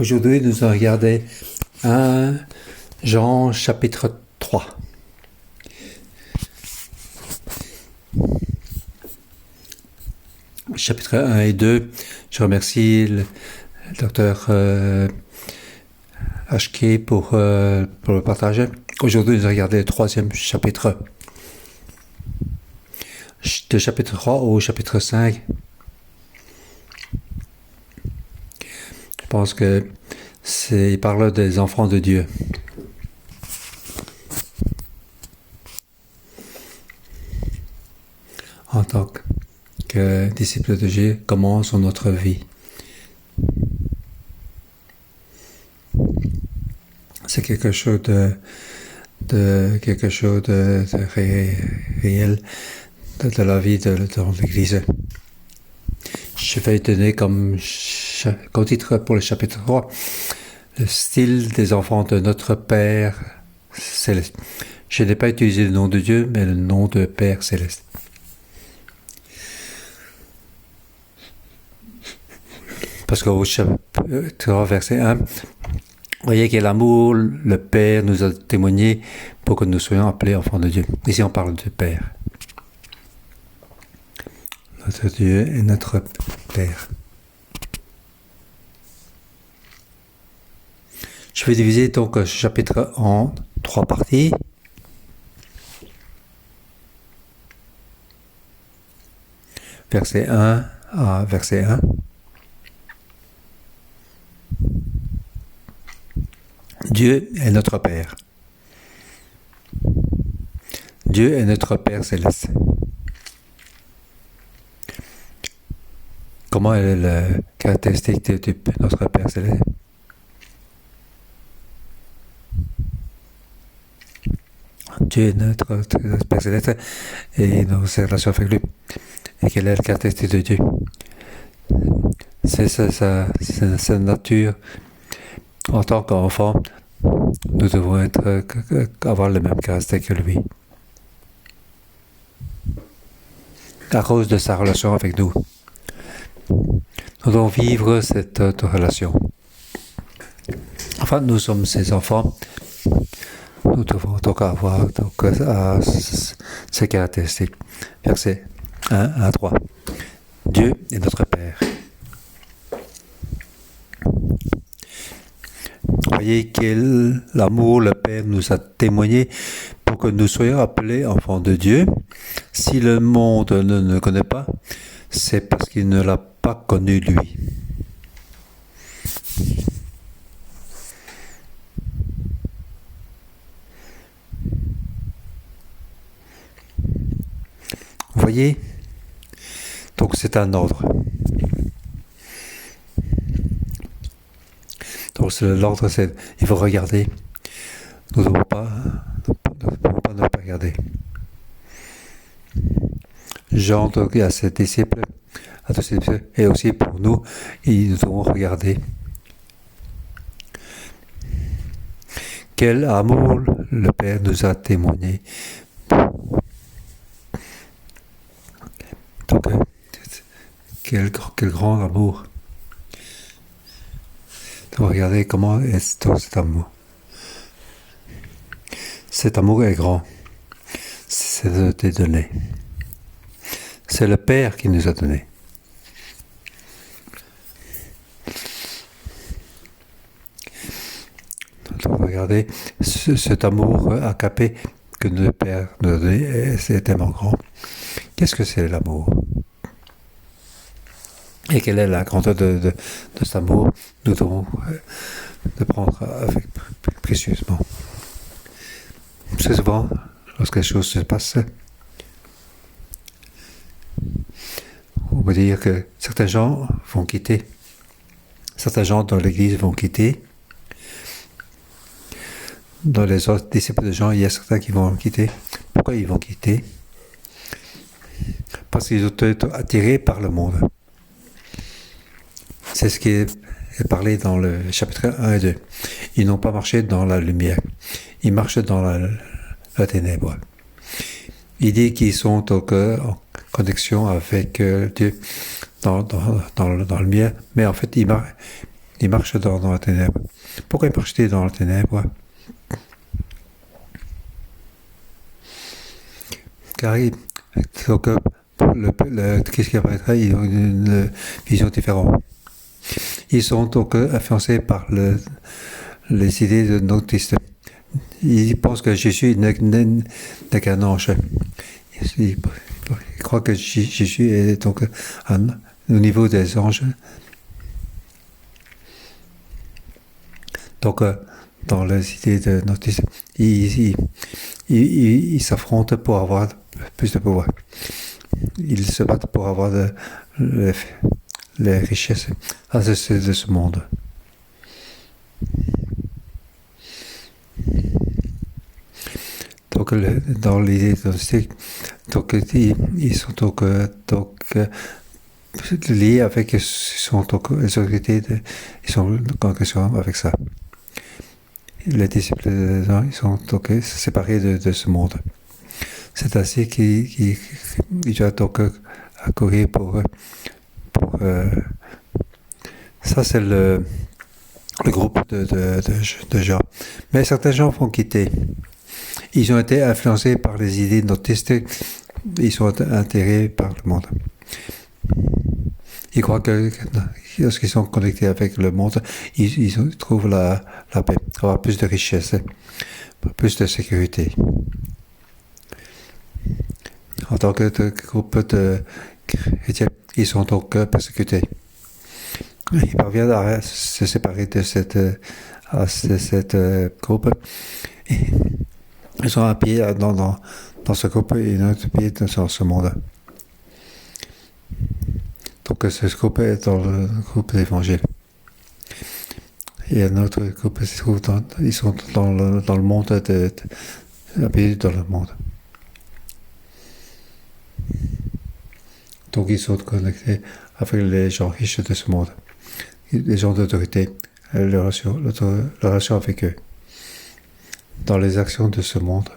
Aujourd'hui, nous allons regarder 1 Jean chapitre 3. Chapitre 1 et 2. Je remercie le docteur HK pour le partage. Aujourd'hui, nous allons regarder le 3e chapitre. De chapitre 3 au chapitre 5. Je pense que il parle des enfants de Dieu. En tant que disciples de Dieu, comment sont notre vie. C'est quelque chose de réel de la vie de l'Église. Je vais donner comme titre pour le chapitre 3, le style des enfants de notre Père Céleste. Je n'ai pas utilisé le nom de Dieu, mais le nom de Père Céleste. Parce qu'au chapitre verset 1, vous voyez quel amour le Père nous a témoigné pour que nous soyons appelés enfants de Dieu. Ici, on parle du Père. Notre Dieu est notre Père. Je vais diviser donc ce chapitre en 3 parties. Verset 1 à verset 1. Dieu est notre Père. Dieu est notre Père Céleste. Comment est la caractéristique de notre Père Céleste? Dieu est notre Père Céleste et nos relations avec lui. Et quelle est la caractéristique de Dieu? C'est sa nature. En tant qu'enfant, nous devons avoir les mêmes caractéristiques que lui. À cause de sa relation avec nous. Nous devons vivre cette relation. Enfin, nous sommes ses enfants. Nous devons donc avoir ces caractéristiques. Verset 1 à 3. Dieu est notre Père. Voyez quel amour le Père nous a témoigné pour que nous soyons appelés enfants de Dieu. Si le monde ne le connaît pas, c'est parce qu'il ne l'a pas connu lui. Vous voyez? Donc c'est un ordre. Donc l'ordre c'est, il faut regarder. Nous ne devons pas ne pas regarder. Jean, donc, à ses disciples, et aussi pour nous, nous devons regarder. Quel amour le Père nous a témoigné. Donc, quel grand amour. Donc, regardez comment est cet amour. Cet amour est grand. C'est donné. C'est le Père qui nous a donné. Donc, regardez, cet amour agapé que le Père nous a donné, c'est tellement grand. Qu'est-ce que c'est l'amour? Et quelle est la grandeur de cet amour? Nous devons le prendre avec précieusement. C'est souvent, lorsque les choses se passent, on va dire que certains gens vont quitter. Certains gens dans l'Église vont quitter. Dans les autres disciples de Jean, il y a certains qui vont quitter. Pourquoi ils vont quitter? Parce qu'ils ont été attirés par le monde. C'est ce qui est parlé dans le chapitre 1 et 2. Ils n'ont pas marché dans la lumière. Ils marchent dans la ténèbre. Il dit qu'ils sont donc en connexion avec Dieu dans le lumière, mais en fait, il marche dans la ténèbre. Pourquoi marche-t-il dans la ténèbre? Car donc, qu'est-ce qui apparaîtra? Ils ont une vision différente. Ils sont donc influencés par les idées de gnostiques. Ils pensent que Jésus n'est qu'un ange. Ils croient que Jésus est donc au niveau des anges. Donc, dans les idées de gnostiques, ils s'affrontent pour avoir plus de pouvoir. Ils se battent pour avoir les richesses de ce monde. Donc, dans l'idée gnostique, donc, ils sont donc liés avec les autorités, ils sont en connexion avec ça. Les disciples, ils sont donc séparés de ce monde. C'est ainsi qu'il doit donc accourir pour ça, c'est le groupe de gens. Mais certains gens vont quitter. Ils ont été influencés par les idées gnostistes. Ils sont attirés par le monde. Ils croient que lorsqu'ils sont connectés avec le monde, ils trouvent la paix, avoir plus de richesse, plus de sécurité. En tant que groupe de chrétiens, ils sont donc persécutés. Ils parviennent à se séparer de cette groupe. Et ils sont un pied dans ce groupe et un autre pied dans ce monde. Donc ce groupe est dans le groupe de l'Évangile. Et un autre groupe ils sont dans le monde un pied dans le monde. Donc ils sont connectés avec les gens riches de ce monde, les gens d'autorité, la relation avec eux. Dans les actions de ce monde,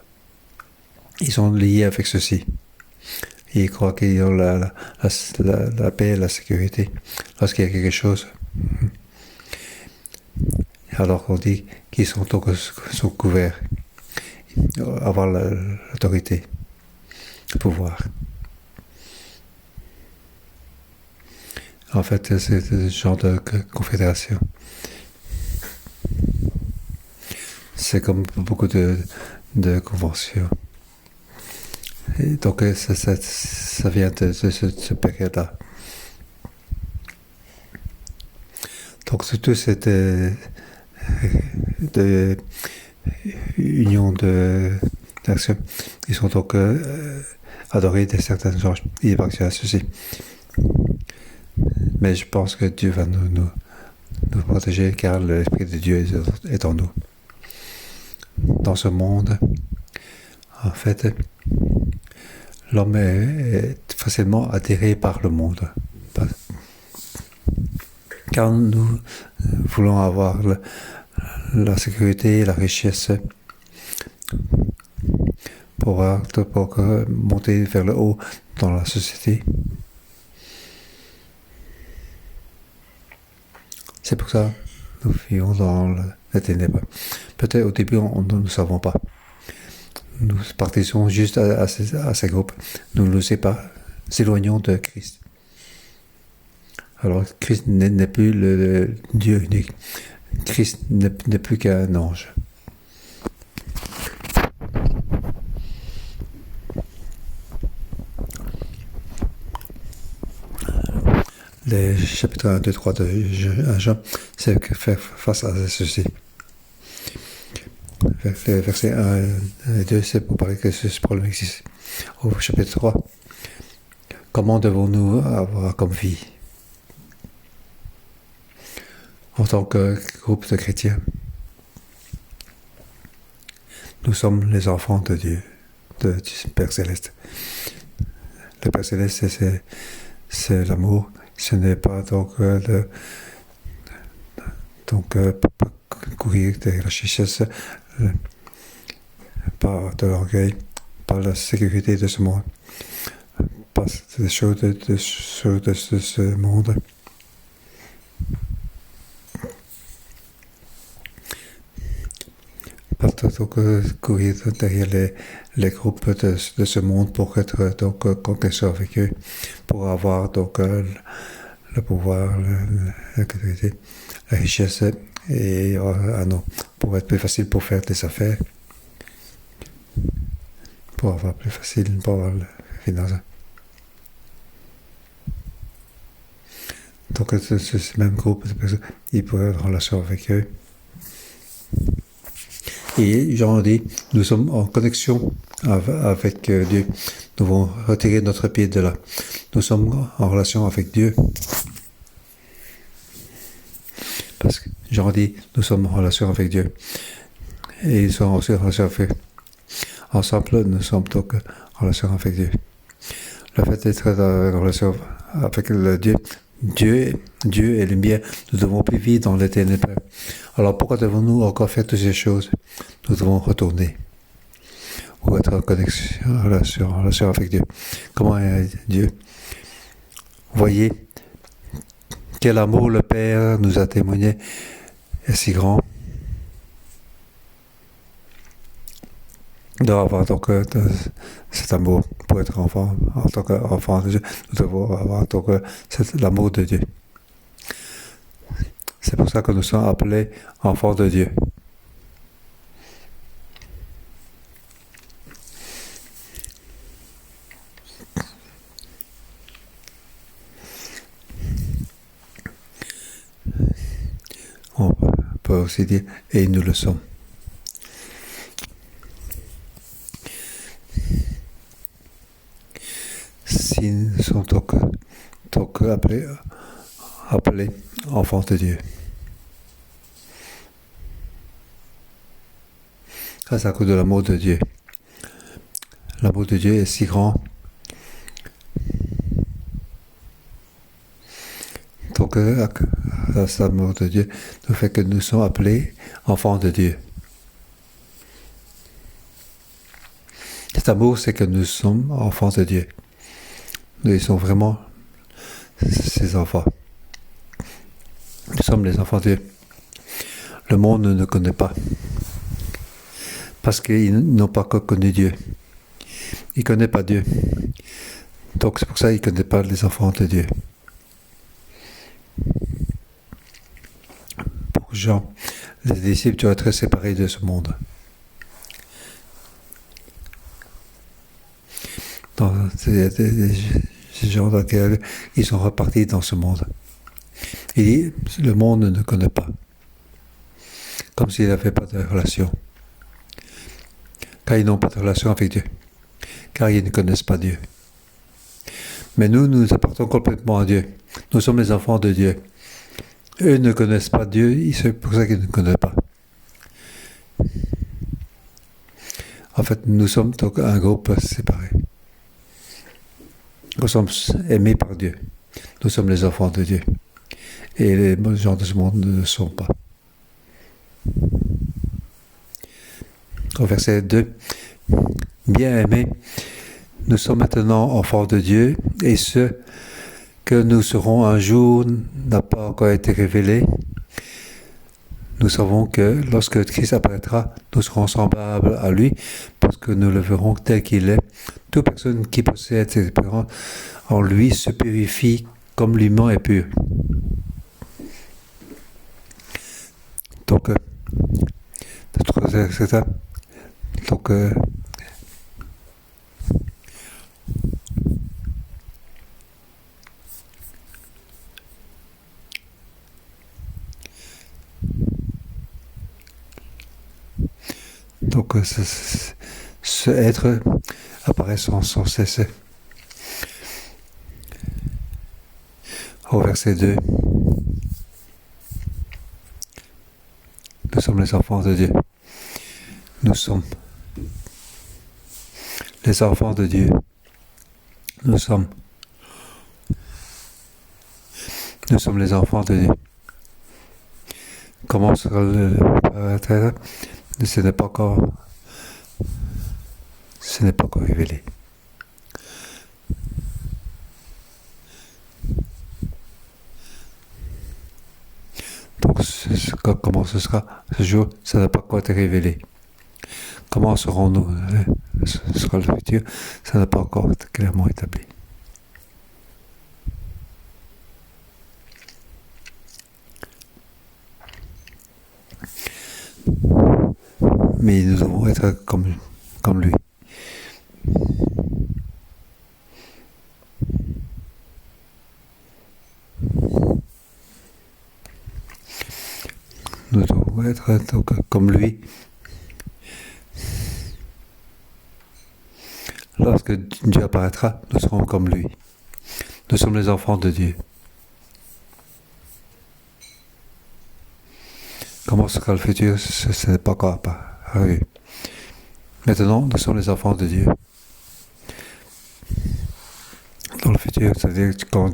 ils sont liés avec ceci. Ils croient qu'ils ont la paix et la sécurité lorsqu'il y a quelque chose. Alors qu'on dit qu'ils sont couverts, avoir l'autorité, le pouvoir. En fait, c'est ce genre de confédération. C'est comme beaucoup de conventions. Et donc, ça vient de ce période-là. Donc, surtout cette union d'action, ils sont donc adorés de certains gens. Ils appartiennent à ceci. Mais je pense que Dieu va nous protéger car l'Esprit de Dieu est en nous. Dans ce monde, en fait, l'homme est facilement attiré par le monde. Car nous voulons avoir la sécurité, la richesse pour monter vers le haut dans la société. C'est pour ça que nous vivons dans les ténèbres. Peut-être au début, nous ne savons pas. Nous participons juste à ces groupes. Nous nous éloignons de Christ. Alors, Christ n'est plus le Dieu unique. Christ n'est plus qu'un ange. Les chapitres 1, 2, 3 de Jean, c'est faire face à ceci. Versets 1 et 2, c'est pour parler que ce problème existe. Au chapitre 3, comment devons-nous avoir comme vie en tant que groupe de chrétiens? Nous sommes les enfants de Dieu, du Père Céleste. Le Père Céleste, c'est l'amour. Ce n'est pas donc courir de la richesse, pas de l'orgueil, pas la sécurité de ce monde, pas des choses de ce monde. donc, courir derrière les groupes de ce monde pour être donc conquérant avec eux, pour avoir donc le pouvoir, la richesse et non, pour être plus facile pour faire des affaires, pour avoir plus facile pour avoir le finance. Donc ce même groupe de personnes, ils pourraient être en relation avec eux. Et Jean dit, nous sommes en connexion avec Dieu. Nous devons retirer notre pied de là. Nous sommes en relation avec Dieu. Parce que Jean dit, nous sommes en relation avec Dieu. Et ils sont aussi en relation avec eux. Ensemble, nous sommes donc en relation avec Dieu. Le fait d'être en relation avec le Dieu est lumière, nous devons plus vivre dans les ténèbres. Alors pourquoi devons-nous encore faire toutes ces choses? Nous devons retourner ou être en connexion, en relation avec Dieu. Comment est Dieu? Voyez quel amour le Père nous a témoigné est si grand. D'avoir donc cet amour pour être enfant, en tant qu'enfant de Dieu, nous devons avoir donc l'amour de Dieu. C'est pour ça que nous sommes appelés enfants de Dieu. On peut aussi dire, et nous le sommes. Si nous sommes donc appelés enfants de Dieu. Grâce à cause de l'amour de Dieu. L'amour de Dieu est si grand. Donc, grâce à l'amour de Dieu, nous fait que nous sommes appelés enfants de Dieu. Cet amour, c'est que nous sommes enfants de Dieu. Nous sommes vraiment ses enfants. Nous sommes les enfants de Dieu. Le monde ne nous connaît pas. Parce qu'ils n'ont pas connu Dieu. Ils ne connaissent pas Dieu. Donc c'est pour ça qu'ils ne connaissent pas les enfants de Dieu. Pour Jean, les disciples doivent être séparés de ce monde. Ces gens dans lesquels ils sont repartis dans ce monde. Il dit, le monde ne connaît pas. Comme s'il n'avait pas de relation. Car ils n'ont pas de relation avec Dieu. Car ils ne connaissent pas Dieu. Mais nous appartenons complètement à Dieu. Nous sommes les enfants de Dieu. Eux ne connaissent pas Dieu, c'est pour ça qu'ils ne connaissent pas. En fait, nous sommes donc un groupe séparé. Nous sommes aimés par Dieu. Nous sommes les enfants de Dieu. Et les gens de ce monde ne le sont pas. Au verset 2, bien-aimés, nous sommes maintenant enfants de Dieu, et ce que nous serons un jour n'a pas encore été révélé. Nous savons que lorsque Christ apparaîtra, nous serons semblables à lui, parce que nous le verrons tel qu'il est. Toute personne qui possède cette espérance en lui se purifie comme l'humain est pur. Donc, c'est ça. Donc, ce être apparaît sans cesse. Au verset 2, nous sommes les enfants de Dieu. Nous sommes les enfants de Dieu. Nous sommes les enfants de Dieu. Comment sera le Père? Ce n'est pas encore révélé. Donc, comment ce sera ce jour, ça n'a pas encore été révélé. Comment serons-nous sera le futur? Ça n'a pas encore été clairement établi. Mais nous devons être comme lui. Nous devons être donc, comme lui. Lorsque Dieu apparaîtra, nous serons comme lui. Nous sommes les enfants de Dieu. Comment sera le futur? Ce n'est pas encore arrivé. Maintenant, nous sommes les enfants de Dieu. Dans le futur, c'est-à-dire quand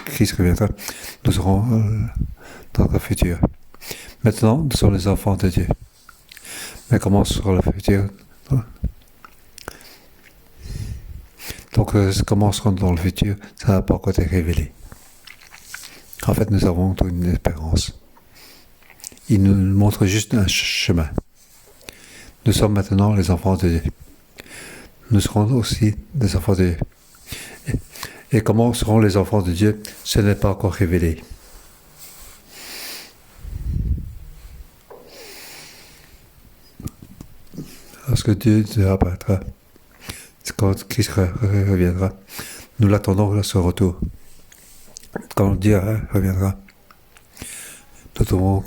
Christ reviendra, nous serons dans le futur. Maintenant, nous sommes les enfants de Dieu. Mais comment sera le futur? Donc, comment serons dans le futur? Ça n'a pas encore été révélé. En fait, nous avons une espérance. Il nous montre juste un chemin. Nous sommes maintenant les enfants de Dieu. Nous serons aussi des enfants de Dieu. Et comment seront les enfants de Dieu? Ce n'est pas encore révélé. Lorsque Dieu apparaîtra, quand Christ reviendra, nous l'attendons à son retour. Quand Dieu reviendra, nous devons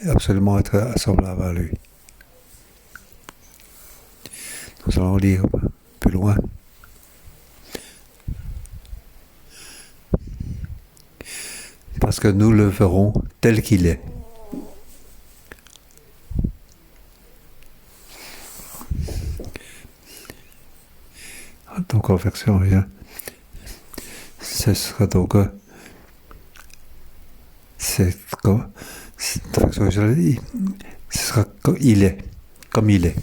absolument être semblables à lui. Nous allons lire plus loin. Parce que nous le verrons tel qu'il est. Donc en version 1, ce sera donc ce sera comme il est, comme il est.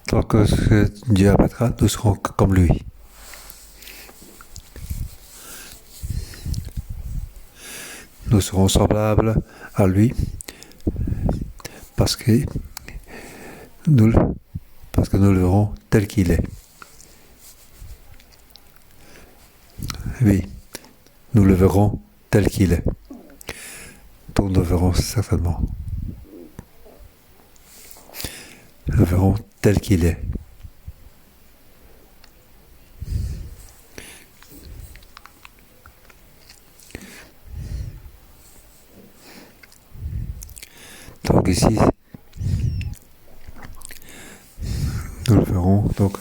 Tant que Dieu apparaîtra, nous serons comme lui. Nous serons semblables à lui parce que nous le verrons tel qu'il est. Oui, nous le verrons tel qu'il est. Donc nous le verrons certainement. Nous le verrons tel qu'il est. Donc ici, nous le verrons. Donc,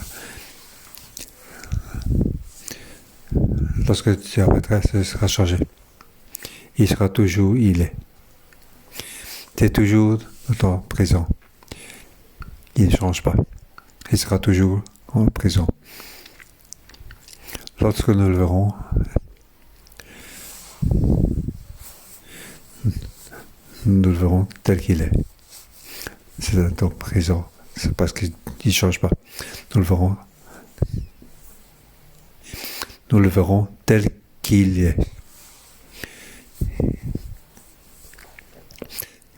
lorsque Dieu apparaîtra, ce sera changé. Il sera toujours, il est. C'est toujours le temps présent. Il ne change pas. Il sera toujours en présent. Lorsque nous le verrons, nous le verrons tel qu'il est. C'est un temps présent. C'est parce qu'il ne change pas. Nous le verrons. Nous le verrons tel qu'il est.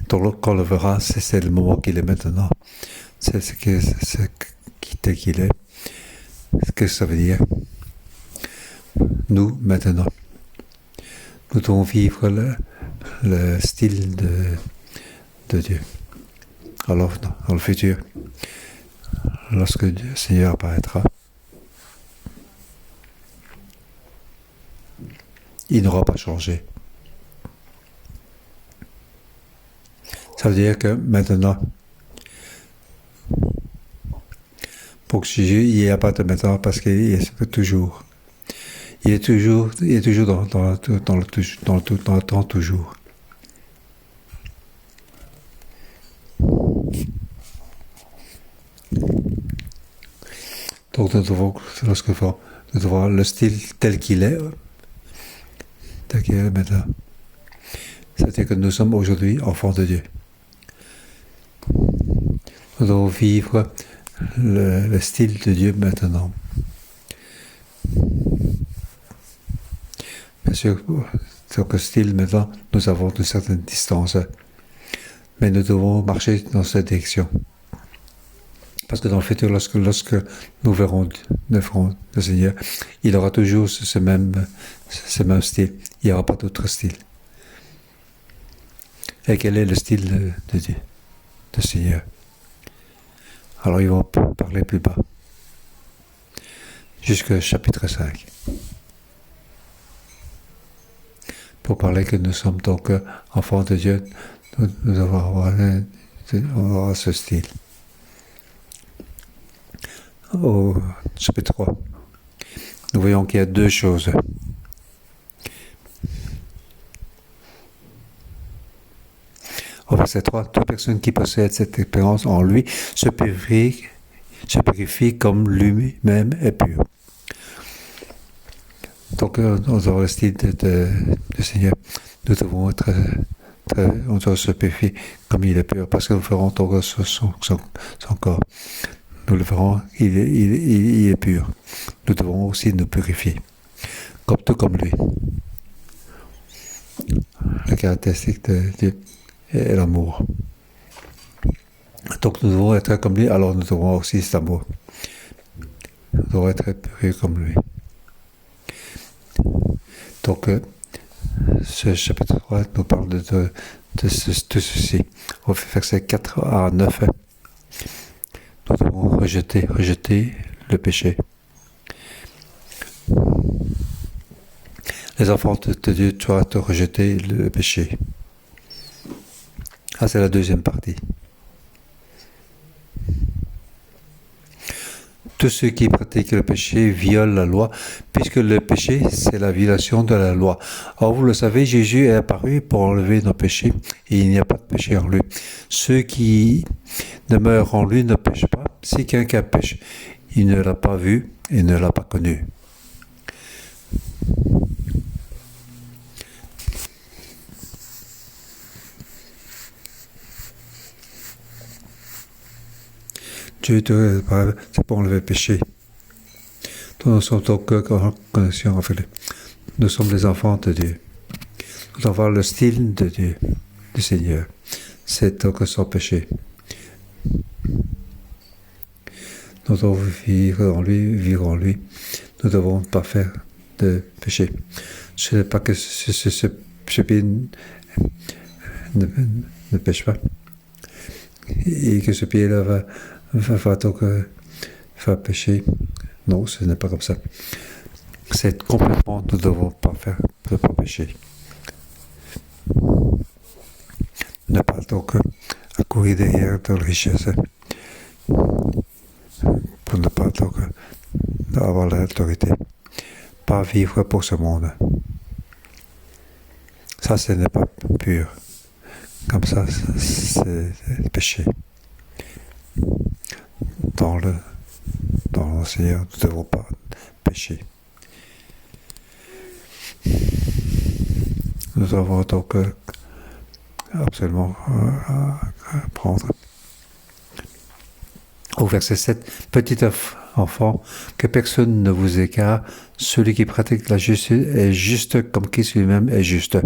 Donc, quand on le verra, c'est le moment qu'il est maintenant. C'est tel qu'il est. Qu'est-ce que ça veut dire? Nous, maintenant. Nous devons vivre le style de Dieu. Alors, dans le futur, lorsque le Seigneur apparaîtra, il n'aura pas changé. Ça veut dire que maintenant, pour que Jésus n'y ait pas de maintenant, parce qu'il est toujours. Il est toujours dans le temps, toujours. Donc nous devons le style tel qu'il est maintenant. C'est-à-dire que nous sommes aujourd'hui enfants de Dieu. Nous devons vivre le style de Dieu maintenant. Bien sûr, donc style, maintenant, nous avons une certaine distance. Mais nous devons marcher dans cette direction. Parce que dans le futur, lorsque nous verrons le Seigneur, il aura toujours ce même style. Il n'y aura pas d'autre style. Et quel est le style de Dieu, du Seigneur? Alors ils vont parler plus bas. Jusqu'au chapitre 5. Pour parler que nous sommes donc enfants de Dieu, nous devons avoir ce style. Au chapitre 3, nous voyons qu'il y a deux choses. Au verset 3, toute personne qui possède cette expérience en lui se purifie comme lui-même est pur. Donc, on doit le style du Seigneur. Nous devons on doit se purifier comme il est pur, parce que nous ferons donc son corps. Nous le verrons, il est pur. Nous devons aussi nous purifier, tout comme lui. La caractéristique de Dieu est l'amour. Donc nous devons être comme lui, alors nous devons aussi cet amour. Nous devons être purs comme lui. Donc, ce chapitre 3 nous parle de ceci. Au verset 4 à 9, nous devons rejeter le péché. Les enfants de Dieu doivent rejeter le péché. Ah, c'est la deuxième partie. Tous ceux qui pratiquent le péché violent la loi, puisque le péché, c'est la violation de la loi. Or, vous le savez, Jésus est apparu pour enlever nos péchés, et il n'y a pas de péché en lui. Ceux qui demeurent en lui ne pêchent pas. Si quelqu'un pêche, il ne l'a pas vu et ne l'a pas connu. Dieu c'est pour enlever le péché. Nous sommes donc en connexion avec lui. Nous sommes les enfants de Dieu. Nous devons avoir le style de Dieu, du Seigneur. C'est donc son péché. Nous devons vivre en lui. Nous ne devons pas faire de péché. Ce n'est pas que ce péché ne pêche pas. Et que ce pied-là va donc faire pécher. Non, ce n'est pas comme ça. C'est complètement, nous ne devons pas faire de pas pécher. Ne pas donc courir derrière de la richesse pour ne pas donc avoir l'autorité. Pas vivre pour ce monde. Ça, ce n'est pas pur. Comme ça, c'est péché. Dans le Seigneur, nous ne devons pas pécher. Nous devons donc absolument prendre. Au verset 7, petit enfant, que personne ne vous écarte, celui qui pratique la justice est juste comme Christ lui-même est juste.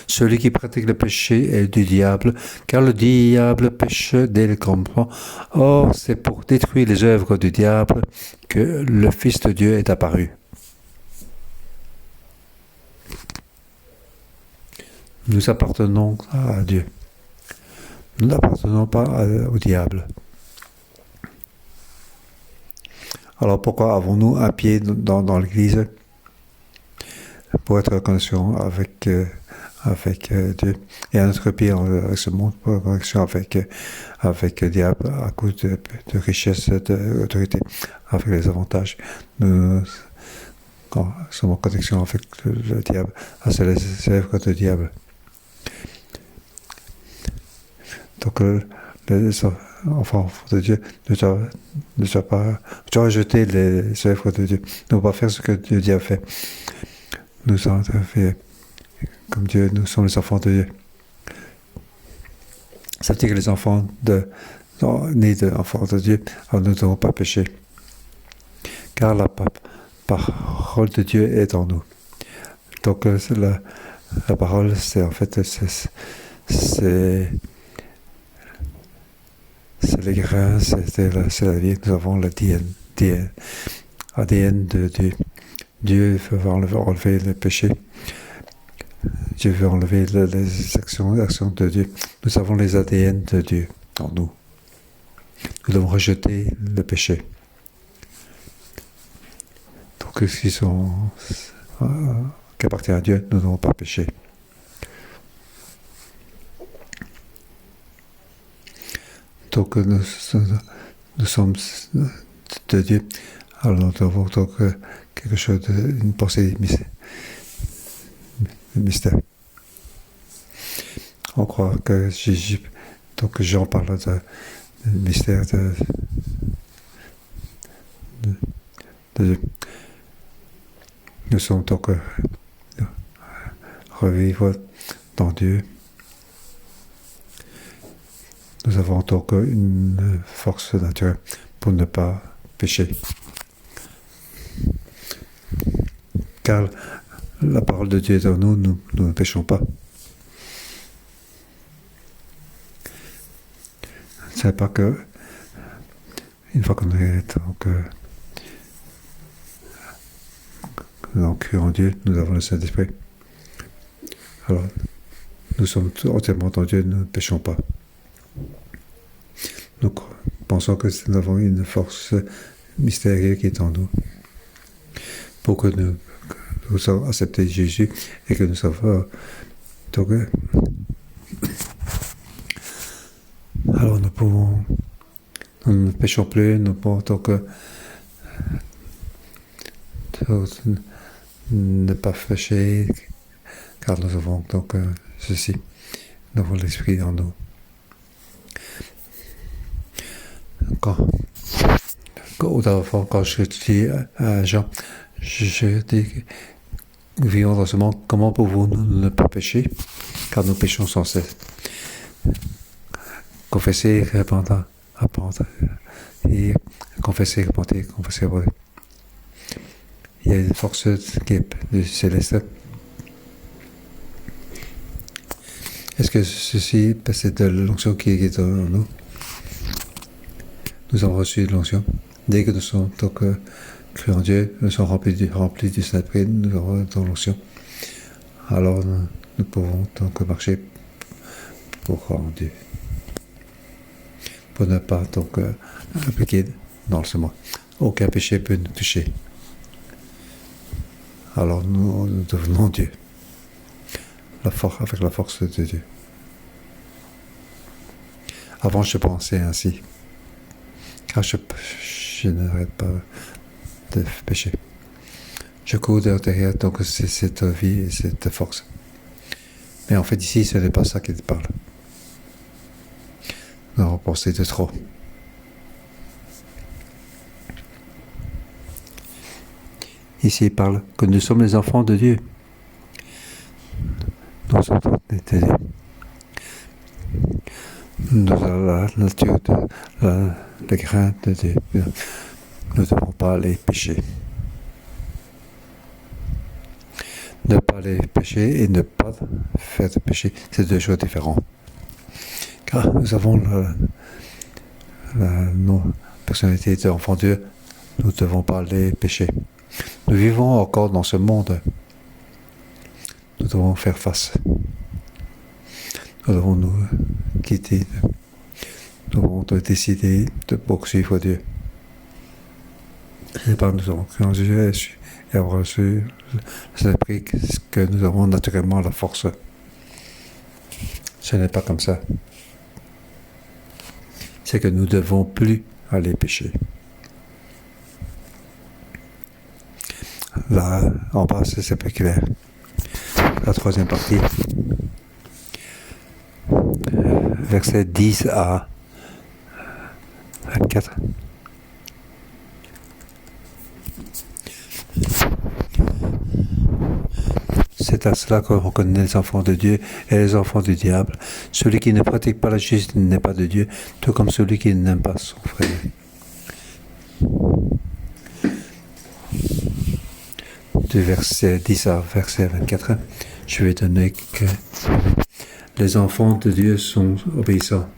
Celui qui pratique le péché est du diable, car le diable pêche dès le commencement. Or, c'est pour détruire les œuvres du diable que le Fils de Dieu est apparu. Nous appartenons à Dieu. Nous n'appartenons pas au diable. Alors pourquoi avons-nous un pied dans l'Église? Pour être en connexion avec Dieu, et un autre pied avec ce monde, pour être en connexion avec le diable, à cause de richesse, d'autorité, avec les avantages. Nous sommes en connexion avec le diable. Ah, c'est les œuvres du diable. Donc, les enfants de Dieu ne doivent pas rejeter les œuvres de Dieu, ne doivent pas faire ce que Dieu a fait. Nous sommes fait comme Dieu, nous sommes les enfants de Dieu. Ça veut dire que les enfants nés d'enfants de Dieu, alors nous ne devons pas pécher. Car la parole de Dieu est en nous. Donc la parole, c'est en fait c'est les grains, c'est la vie. Nous avons l'ADN de Dieu. Dieu veut enlever le péché. Dieu veut enlever les actions de Dieu. Nous avons les ADN de Dieu en nous. Nous devons rejeter le péché. Donc, ce qui appartient à Dieu, nous ne devons pas pécher. Donc, nous sommes de Dieu. Alors, nous devons donc quelque chose, une pensée mystère. On croit que donc Jean parle de mystère de Dieu. Nous sommes donc revivre dans Dieu. Nous avons donc une force naturelle pour ne pas pécher. Car la parole de Dieu est en nous, nous ne péchons pas. C'est pas que une fois qu'on est donc cru en Dieu, nous avons le Saint-Esprit. Alors, nous sommes entièrement en Dieu, nous ne péchons pas. Nous pensons que nous avons une force mystérieuse qui est en nous. Pour que nous avons accepté Jésus et que nous savons donc alors nous ne péchons plus, nous pouvons donc ne pas pécher, car nous avons donc ceci, nous avons l'Esprit en nous. Quand je dis à Jean, je dis, nous vivons dans ce monde, comment pouvons-nous ne pas pécher, car nous péchons sans cesse. Confesser, répandre, et confesser, répandre. Il y a une force qui est du céleste. Est-ce que ceci, c'est de l'onction qui est en nous? Nous avons reçu de l'onction. Dès que nous sommes donc crus en Dieu, nous sommes remplis du Saint-Esprit, nous avons de l'onction. Alors nous pouvons donc marcher pour croire en Dieu. Pour ne pas donc appliquer dans ce monde. Aucun péché peut nous toucher. Alors nous devenons Dieu. Avec la force de Dieu. Avant, je pensais ainsi. Car je n'arrête pas de pécher. Je cours derrière donc c'est cette vie et cette force. Mais en fait, ici, ce n'est pas ça qu'il parle. Nous avons pensé de trop. Ici, il parle que nous sommes les enfants de Dieu. Nous sommes de Dieu. Nous avons la nature, les grains de Dieu. Nous ne devons pas les pécher. Ne pas les pécher et ne pas faire de péché, c'est deux choses différentes. Car nous avons nos personnalités d'enfants de Dieu, nous ne devons pas les pécher. Nous vivons encore dans ce monde. Nous devons faire face. Nous devons nous quitter. Nous devons décider de poursuivre Dieu. Et par nous avons cru en Jésus et avons reçu le Saint-Esprit que nous avons naturellement la force. Ce n'est pas comme ça. C'est que nous ne devons plus aller pécher. Là, en bas, c'est plus clair. La troisième partie, versets 10 à 24. C'est à cela qu'on reconnaît les enfants de Dieu et les enfants du diable. Celui qui ne pratique pas la justice n'est pas de Dieu, tout comme celui qui n'aime pas son frère. du verset 10 à verset 24, je vais donner que les enfants de Dieu sont obéissants.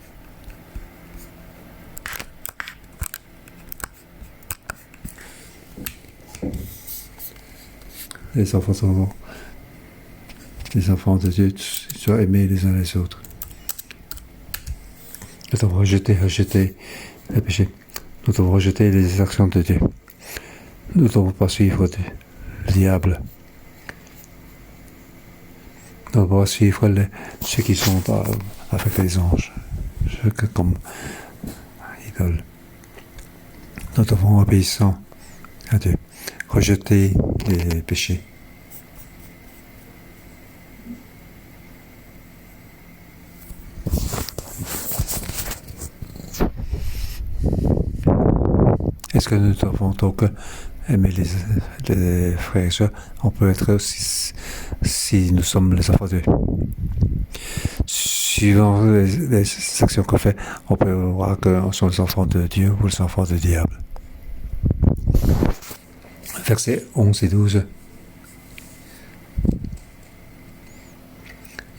Les enfants de Dieu soient aimés les uns les autres. Nous devons rejeter le péché. Nous devons rejeter les actions de Dieu. Nous ne devons pas suivre le diable. Nous devons suivre ceux qui sont avec les anges, comme idoles. Nous devons obéissant à Dieu, rejeter les péchés. Est-ce que nous devons donc aimer les frères et sœurs? On peut être aussi si nous sommes les enfants de Dieu. Suivant les actions qu'on fait, on peut voir qu'on sont les enfants de Dieu ou les enfants du diable. Versets 11 et 12.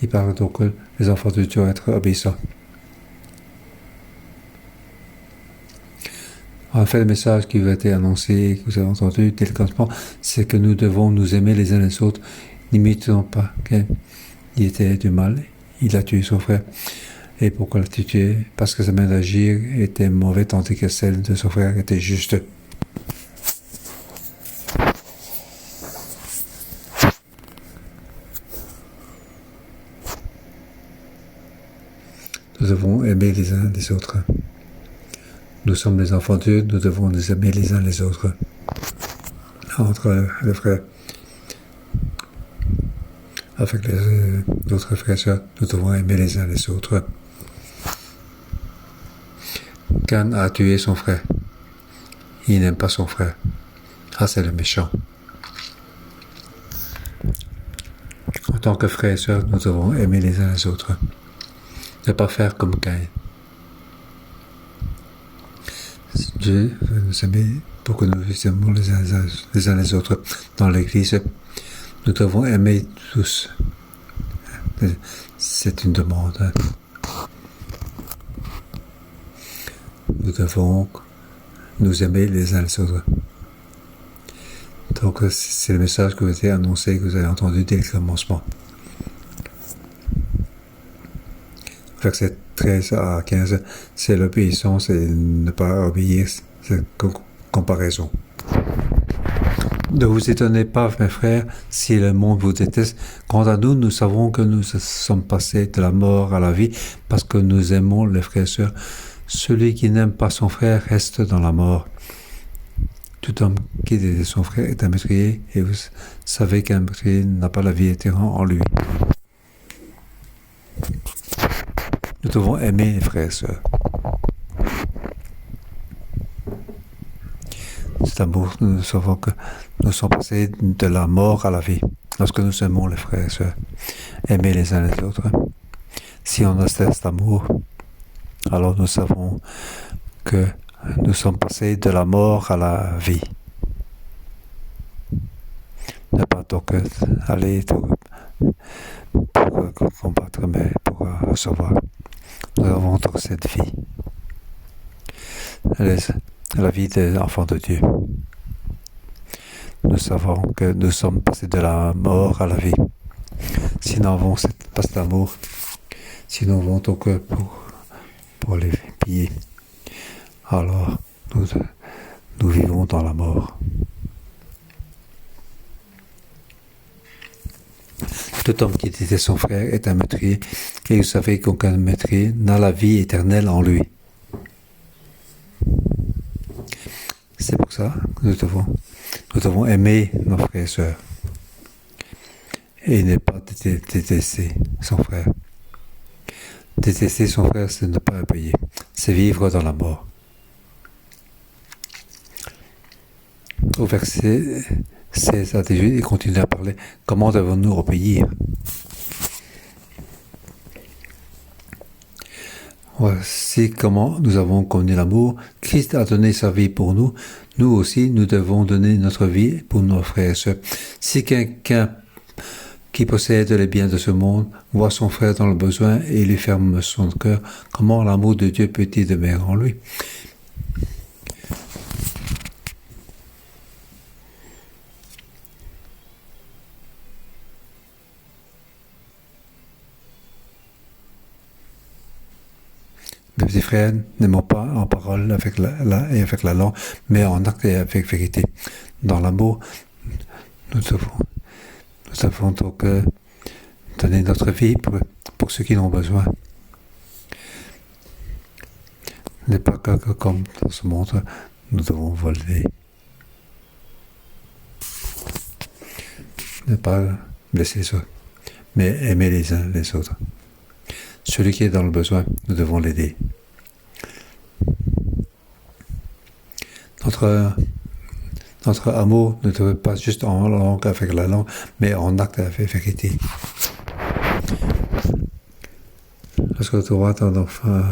Il parle donc que les enfants de Dieu doivent être obéissants. En fait, le message qui a été annoncé, que vous avez entendu dès le commencement, c'est que nous devons nous aimer les uns les autres. N'imitons pas qu'il était du mal, il a tué son frère. Et pourquoi l'a-t-il tué? Parce que sa manière d'agir était mauvaise, tandis que celle de son frère était juste. Nous devons aimer les uns les autres. Nous sommes les enfants de Dieu, nous devons nous aimer les uns les autres. Entre les frères, avec les autres frères et sœurs, nous devons aimer les uns les autres. Can a tué son frère. Il n'aime pas son frère. Ah, c'est le méchant. En tant que frères et sœurs, nous devons aimer les uns les autres. Ne pas faire comme Caïn. Dieu veut nous aimer pour que nous aimions les uns les autres. Dans l'Église, nous devons aimer tous. C'est une demande. Nous devons nous aimer les uns les autres. Donc, c'est le message qui a été annoncé, que vous avez entendu dès le commencement. Verset 13 à 15, c'est l'obéissance et ne pas obéir, c'est comparaison. Ne vous étonnez pas, mes frères, si le monde vous déteste. Quant à nous, nous savons que nous sommes passés de la mort à la vie parce que nous aimons les frères et sœurs. Celui qui n'aime pas son frère reste dans la mort. Tout homme qui déteste son frère est un meurtrier, et vous savez qu'un meurtrier n'a pas la vie éternelle en lui. Nous devons aimer les frères et sœurs. Cet amour, nous savons que nous sommes passés de la mort à la vie. Lorsque nous aimons les frères et sœurs, aimer les uns les autres. Si on a cet amour, alors nous savons que nous sommes passés de la mort à la vie. Ne pas donc aller pour combattre, mais pour recevoir. Nous avons donc cette vie. La vie des enfants de Dieu. Nous savons que nous sommes passés de la mort à la vie. Si nous avons pas cet amour, si nous avons donc pour les piller, alors nous vivons dans la mort. Tout homme qui déteste son frère est un meurtrier, et vous savez qu'aucun meurtrier n'a la vie éternelle en lui. C'est pour ça que nous devons aimer nos frères et sœurs et ne pas détester son frère. Détester son frère, c'est ne pas obéir, c'est vivre dans la mort. Au verset 16 à 18, il continue à parler. Comment devons-nous obéir? Voici comment nous avons connu l'amour. Christ a donné sa vie pour nous. Nous aussi, nous devons donner notre vie pour nos frères et sœurs. Si quelqu'un qui possède les biens de ce monde voit son frère dans le besoin et lui ferme son cœur, comment l'amour de Dieu peut-il demeurer en lui? Mes petits frères, n'aimons pas en parole avec la langue, mais en acte et avec vérité. Dans l'amour, nous devons donc donner notre vie pour ceux qui en ont besoin. N'est pas que comme dans ce monde, nous devons voler. Ne pas blesser les autres, mais aimer les uns les autres. Celui qui est dans le besoin, nous devons l'aider. Notre amour ne doit pas juste en langue avec la langue, mais en acte avec vérité. Lorsque tu vois ton enfant,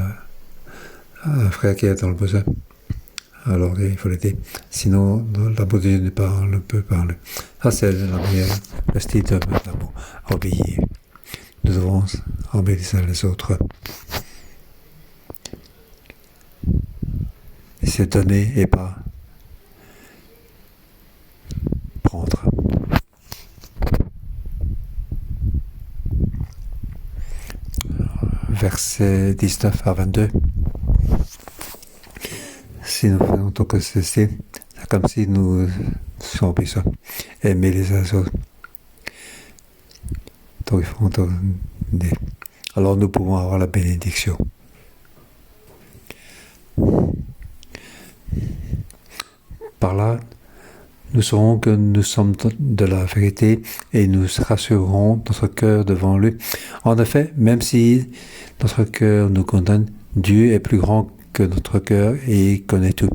un frère qui est dans le besoin, alors il faut l'aider. Sinon, l'amour de Dieu ne peut parler. Ça, c'est le style de l'amour. Obéir. Nous devons obéir les uns les autres. Et c'est donner et pas prendre. Verset 19 à 22. Si nous faisons donc ceci, c'est comme si nous sommes obéissants. Aimer les uns les autres. Donc, alors nous pouvons avoir la bénédiction. Par là, nous saurons que nous sommes de la vérité et nous rassurerons notre cœur devant lui. En effet, même si notre cœur nous condamne, Dieu est plus grand que notre cœur et il connaît tout.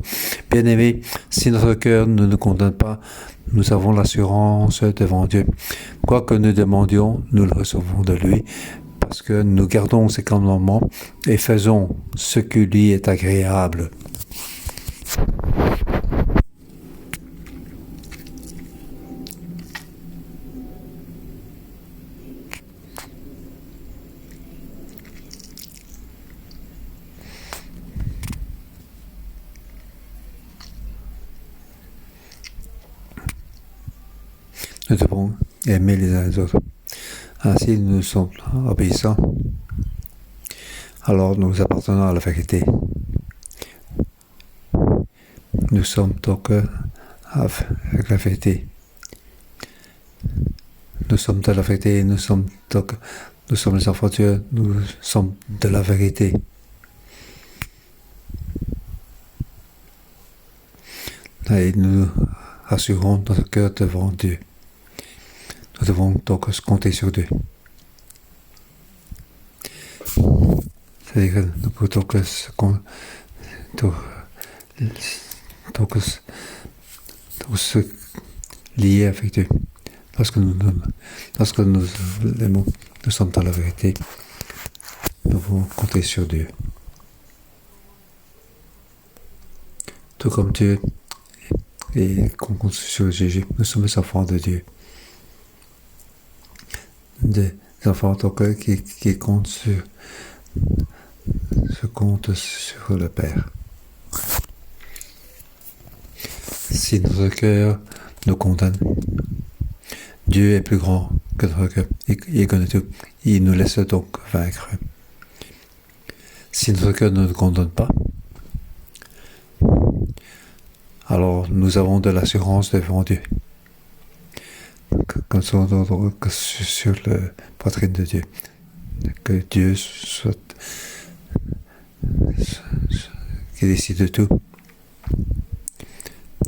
Bien-aimés, si notre cœur ne nous condamne pas, nous avons l'assurance devant Dieu. Quoi que nous demandions, nous le recevons de lui, parce que nous gardons ses commandements et faisons ce qui lui est agréable. Nous devons aimer les uns les autres. Ainsi, nous sommes obéissants. Alors, nous appartenons à la vérité. Nous sommes donc avec la vérité. Nous sommes de la vérité. Nous sommes les enfants de Dieu. Nous sommes de la vérité. Et nous assurons notre cœur devant Dieu. Nous devons donc compter sur Dieu. C'est-à-dire que nous pouvons se lier avec Dieu. Lorsque nous l'aimons, nous sommes dans la vérité. Nous devons compter sur Dieu. Tout comme Dieu et qu'on compte sur Jésus, nous sommes les enfants de Dieu. Des enfants qui comptent sur le Père. Si notre cœur nous condamne, Dieu est plus grand que notre cœur. Il connaît tout. Il nous laisse donc vaincre. Si notre cœur ne nous condamne pas, alors nous avons de l'assurance devant Dieu. Comme sur la poitrine de Dieu. Que Dieu soit qui décide de tout.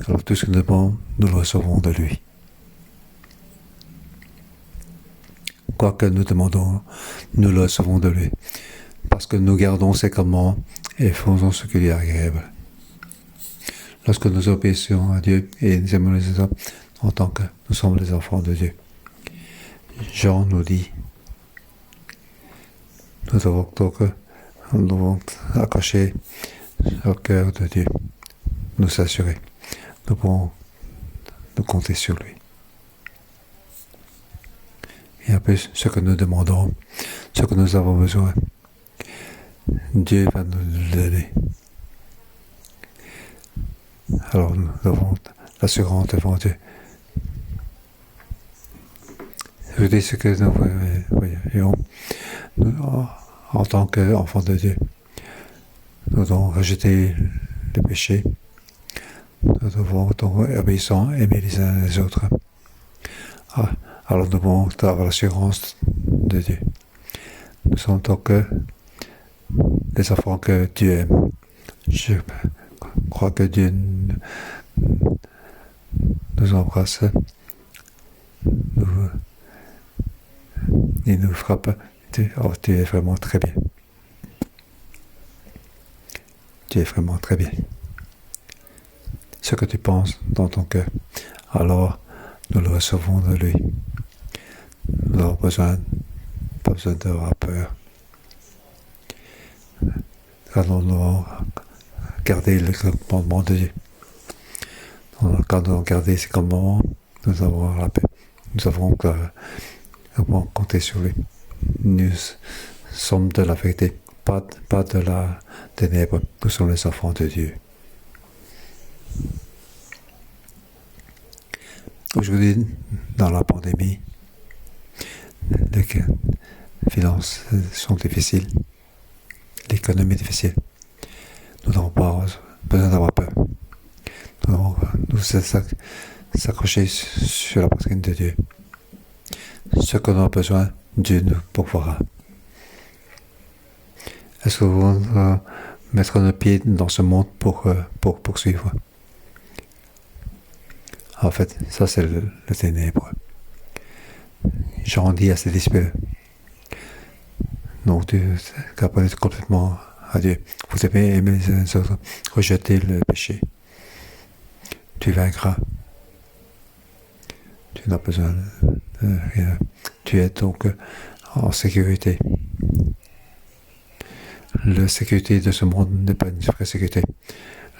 Alors tout ce que nous demandons, nous le recevons de lui. Quoi que nous demandons, nous le recevons de lui. Parce que nous gardons ses commandements et faisons ce qui lui est agréable. Lorsque nous obéissons à Dieu et nous aimons les hommes, en tant que nous sommes les enfants de Dieu. Jean nous dit, nous devons donc nous devons accrocher au cœur de Dieu, nous assurer. Nous pouvons nous compter sur lui. Et en plus, ce que nous demandons, ce que nous avons besoin, Dieu va nous le donner. Alors nous avons l'assurance devant Dieu. Je dis ce que nous voyons en tant qu'enfants de Dieu. Nous devons rejeter le péché. Nous devons donc obéissant aimer les uns les autres. Alors nous devons avoir l'assurance de Dieu. Nous sommes donc les enfants que Dieu aime. Je crois que Dieu nous embrasse. Il nous frappe. Oh, tu es vraiment très bien. Tu es vraiment très bien. Ce que tu penses dans ton cœur, alors nous le recevons de lui. Nous n'avons pas besoin d'avoir peur. Quand nous devons garder le commandement de Dieu. Quand nous avons gardé ces commandements, nous avons la paix. Nous avons compter sur lui. Nous sommes de la vérité, pas de la ténèbre. Nous sommes les enfants de Dieu. Aujourd'hui, dans la pandémie, les finances sont difficiles, l'économie est difficile. Nous n'avons pas besoin d'avoir peur. Nous devons nous s'accrocher sur la poitrine de Dieu. Ce que nous avons besoin, Dieu nous pourvoira. Est-ce que nous devons mettre nos pieds dans ce monde pour poursuivre? En fait, ça c'est le ténèbre. Jean dit à ses disciples, non, tu apprenez complètement à Dieu. Vous devez aimer les uns les autres, rejeter le péché. Tu vaincras. Tu n'as besoin de rien. Tu es donc en sécurité. La sécurité de ce monde n'est pas une vraie sécurité.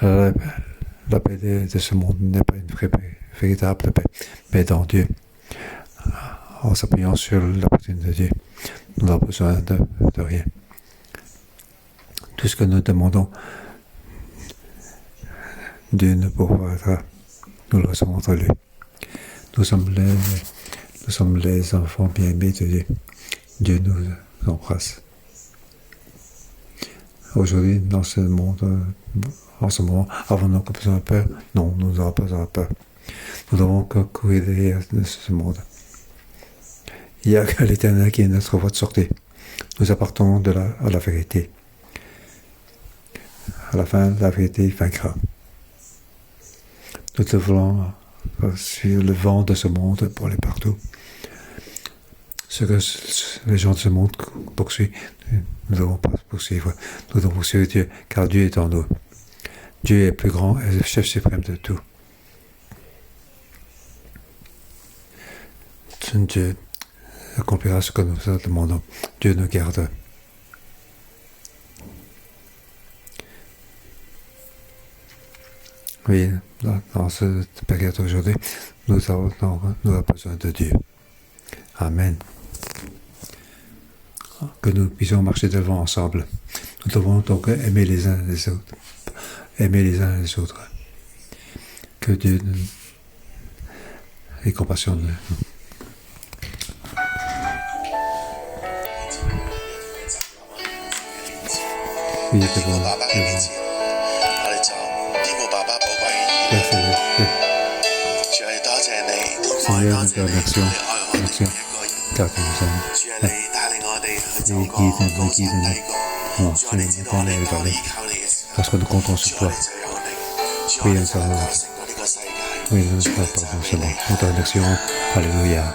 La paix de ce monde n'est pas une véritable paix, mais dans Dieu. En s'appuyant sur la poitrine de Dieu, nous n'avons besoin de rien. Tout ce que nous demandons, Dieu nous pourvoira. Nous le recevons de lui. Nous sommes les enfants bien-aimés de Dieu. Dieu nous embrasse. Aujourd'hui, dans ce monde, en ce moment, avons-nous besoin de peur? Non, nous n'avons pas besoin de peur. Nous devons courir derrière ce monde. Il n'y a que l'Éternel qui est notre voie de sortie. Nous appartenons à la vérité. À la fin, la vérité vaincra. Nous devons suivre le vent de ce monde pour aller partout. Ce que les gens de ce monde poursuivent, nous ne devons pas poursuivre. Nous devons poursuivre Dieu, car Dieu est en nous. Dieu est plus grand et le chef suprême de tout. Dieu accomplira ce que nous demandons. Dieu nous garde. Oui, dans cette période aujourd'hui, nous avons besoin de Dieu. Amen. Que nous puissions marcher devant ensemble. Nous devons donc aimer les uns les autres. Aimer les uns les autres. Que Dieu ait compassion de nous. Oui, devant. Seigneur, nous te remercions, car tu nous aimes. Et guide-nous. Seigneur, nous dans les vallées, parce que nous comptons sur toi. Prions sur nous. Oui, nous ne pas pardon ce monde. Nous te remercions. Alléluia.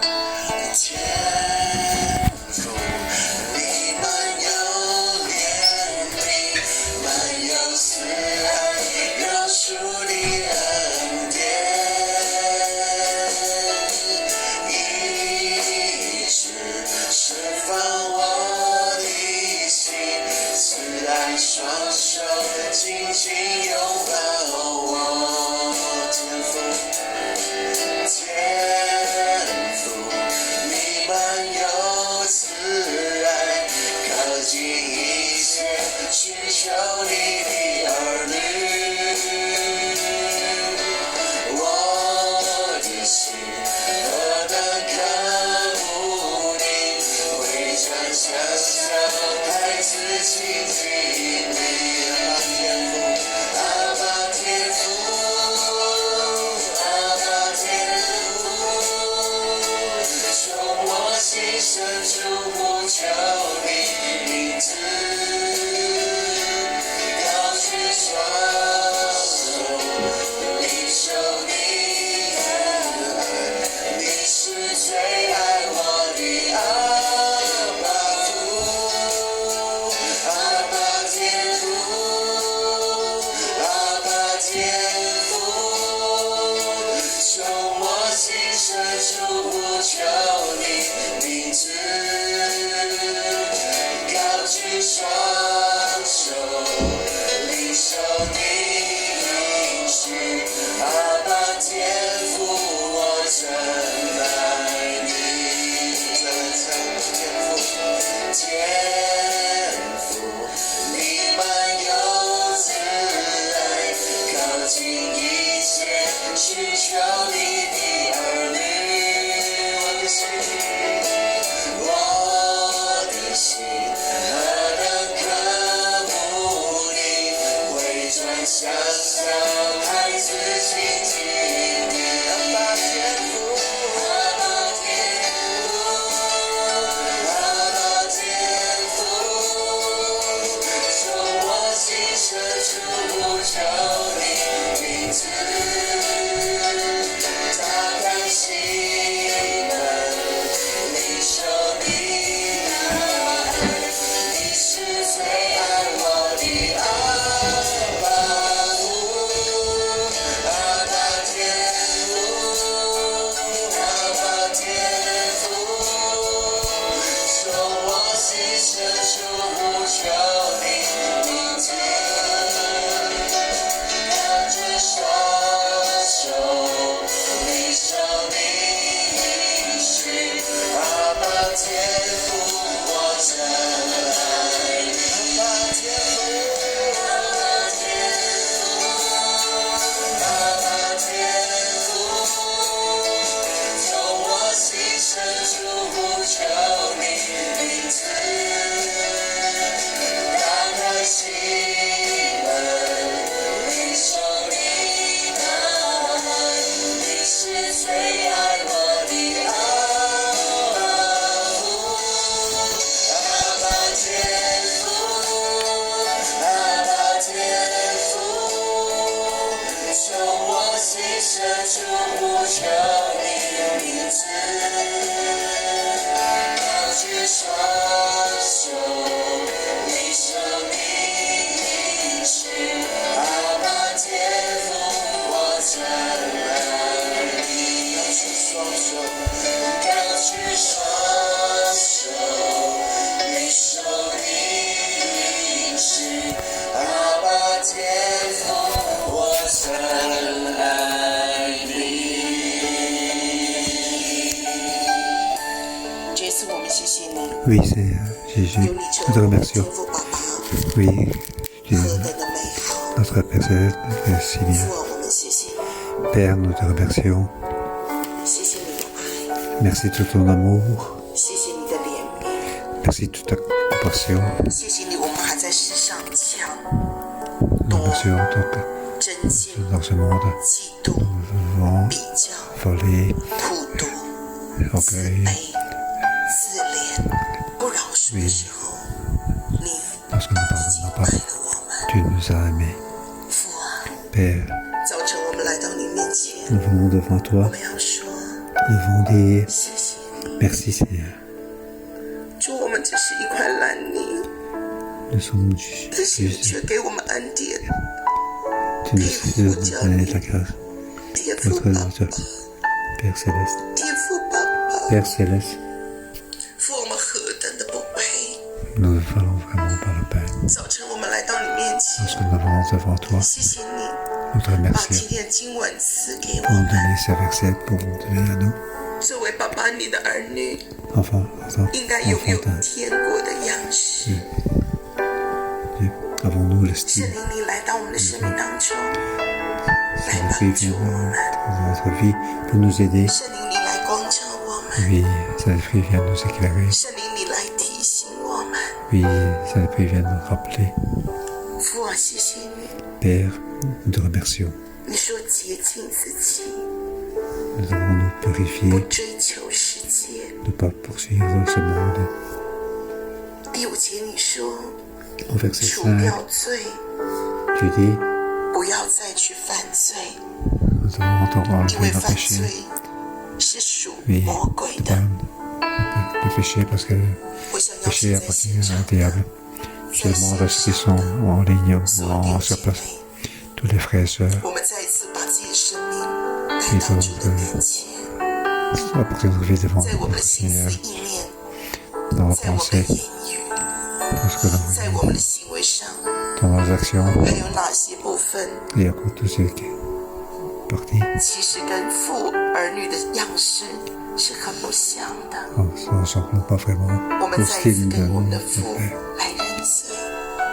释放我的心，是爱。你的儿女，我的心，我的心何等渴慕你，回转向小孩子亲近你，阿爸天父，阿爸天父，阿爸天父，从我心深处呼求你名字，打开心门，领受你的爱，你是最爱我的阿爸父，阿爸天父，阿爸天父，从我心深处呼求你名字，让这双手领受你应许，阿爸天父，我真爱你，阿爸天父，阿爸天父，阿爸天父，从我心深处呼求你名字，打开心门，领受你的爱，你是最爱我的阿爸父，阿爸天父，阿爸天父，从我心深处呼求你名字，高举双手，领受你应许，阿爸天父，我真爱你，高举双手，高举双手，领受你应许，阿爸天父，我真爱你。这次我们谢谢你， Oui, c'est Jésus. 有你 Nous 成 te 为我们 remercions. 天父爸爸， Oui, tu 何 es 等的美好！ notre Père Céleste, tu es si 父 bien. 啊，我们谢谢你， Père, nous te remercions. 谢谢你的爱， Merci de ton amour. 谢谢你的怜悯， Merci de ta compassion. 谢谢你，我们还在世上抢、 Nous 夺、 remercions ton 争竞、 dans ce monde. 嫉妒、 Nous vivons 比较、 voler, 苦毒、自 orgueil. 卑、自怜、不饶恕的时候，你 Lorsque nous 已 pardonnons 经 pas, 爱了我们。 tu nous as aimés. 父啊， Père, 早晨我们来到你面前， nous venons devant 我 toi. 们要说 Nous voulons dire 谢谢你。 merci Seigneur. 主，我们只是一块烂泥， Nous sommes 但是你 juste. 却给我们恩典。 Tu nous as donné ta grâce. 天父 Notre 爸 Notre 爸， Père Céleste. 天父爸爸， Père Céleste, 父，我们何等的不配！ nous ne valons vraiment pas la peine. 早晨我们来到你面前， Lorsque nous venons devant toi, 谢谢你 nous te 把 remercions 今天的经文赐给 pour 我 nous 们。 donner ces versets, pour nous donner à nous. 作为爸爸你的儿女， Enfin, attends, 应该拥有 enfantin, 天国的样式。 Dieu, avons-nous 圣 l'estime 灵，你来到我们的生命当中，来 Saint-Esprit 帮助 vient 我们。 dans notre vie pour nous aider. 圣灵，你来光照我们。 Oui, Saint-Esprit vient nous éclairer. 圣灵，你来提醒我们。 Oui, Saint-Esprit vient nous rappeler. 父啊，谢谢你。 Père, nous te remercions. 你说洁净自己， Nous devons nous 不 purifier, 追求世界。 ne pas poursuivre ce monde. 第5节你说， Au verset 除 5, 掉罪， tu dis, 不要再去犯罪， nous devons donc 因 enlever 为 nos 犯 péchés. 罪是属 Oui, 魔鬼 tu 的。 parles de péché parce que le 我想要 péché 是在现 appartient 场 au diable. Je demande à ceux qui sont en ligne ou 所有 en 弟 sur 兄姐 place, 妹， tous les frères et sœurs, 我们再一次把自己的生命带到主的面前， apportez notre vie devant 在我们 notre 的心思 Seigneur, 意念， dans nos 在我们的 pensées, 言语， dans ce que 在 nous 我们的行为上， dans nos actions, 还有哪些部分 et encore tous ceux qui partis, 其实跟父儿女的样式是很不像的。 ne ressemblent pas vraiment 我 au 们再一次 style de 跟我们的 notre 父 Père. 来认罪。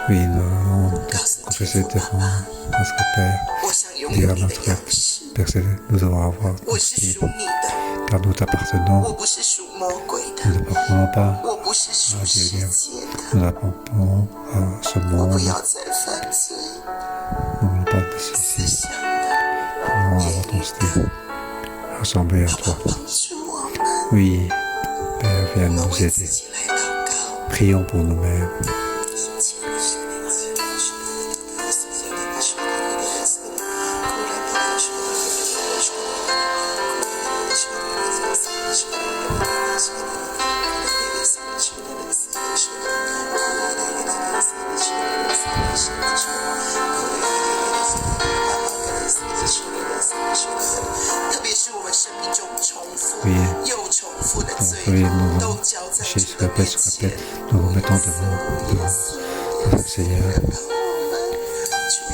Oui, nous devons 告诉天 confesser 父爸 devant 爸， notre Père. 我想拥 dire 有 à 你的 notre 样式。 Père Céleste, nous devons avoir 我 ton 是 style, 属你的， car nous t'appartenons. 我不是属魔鬼 Nous 的， n'appartenons pas 我不是属 à 世 Dieu, 界的。 nous appartenons à ce 我不 monde. 要再犯罪， Nous ne voulons pas de 思 ceci. 想的、 Nous voulons 言 avoir ton 语的， style, ressembler à 好不好 toi. 帮助我们？ Oui, Père, 我 viens 们 nous 为自 aider. 己来祷告。 Prions pour nous-mêmes. 特别是我们生命中重复 Oui. 又重复的 Donc, 罪 oui, nous 都 allons 交在 chercher 主 se 的 répète, 面 se 前 répète. Nous nous mettons devant notre Seigneur.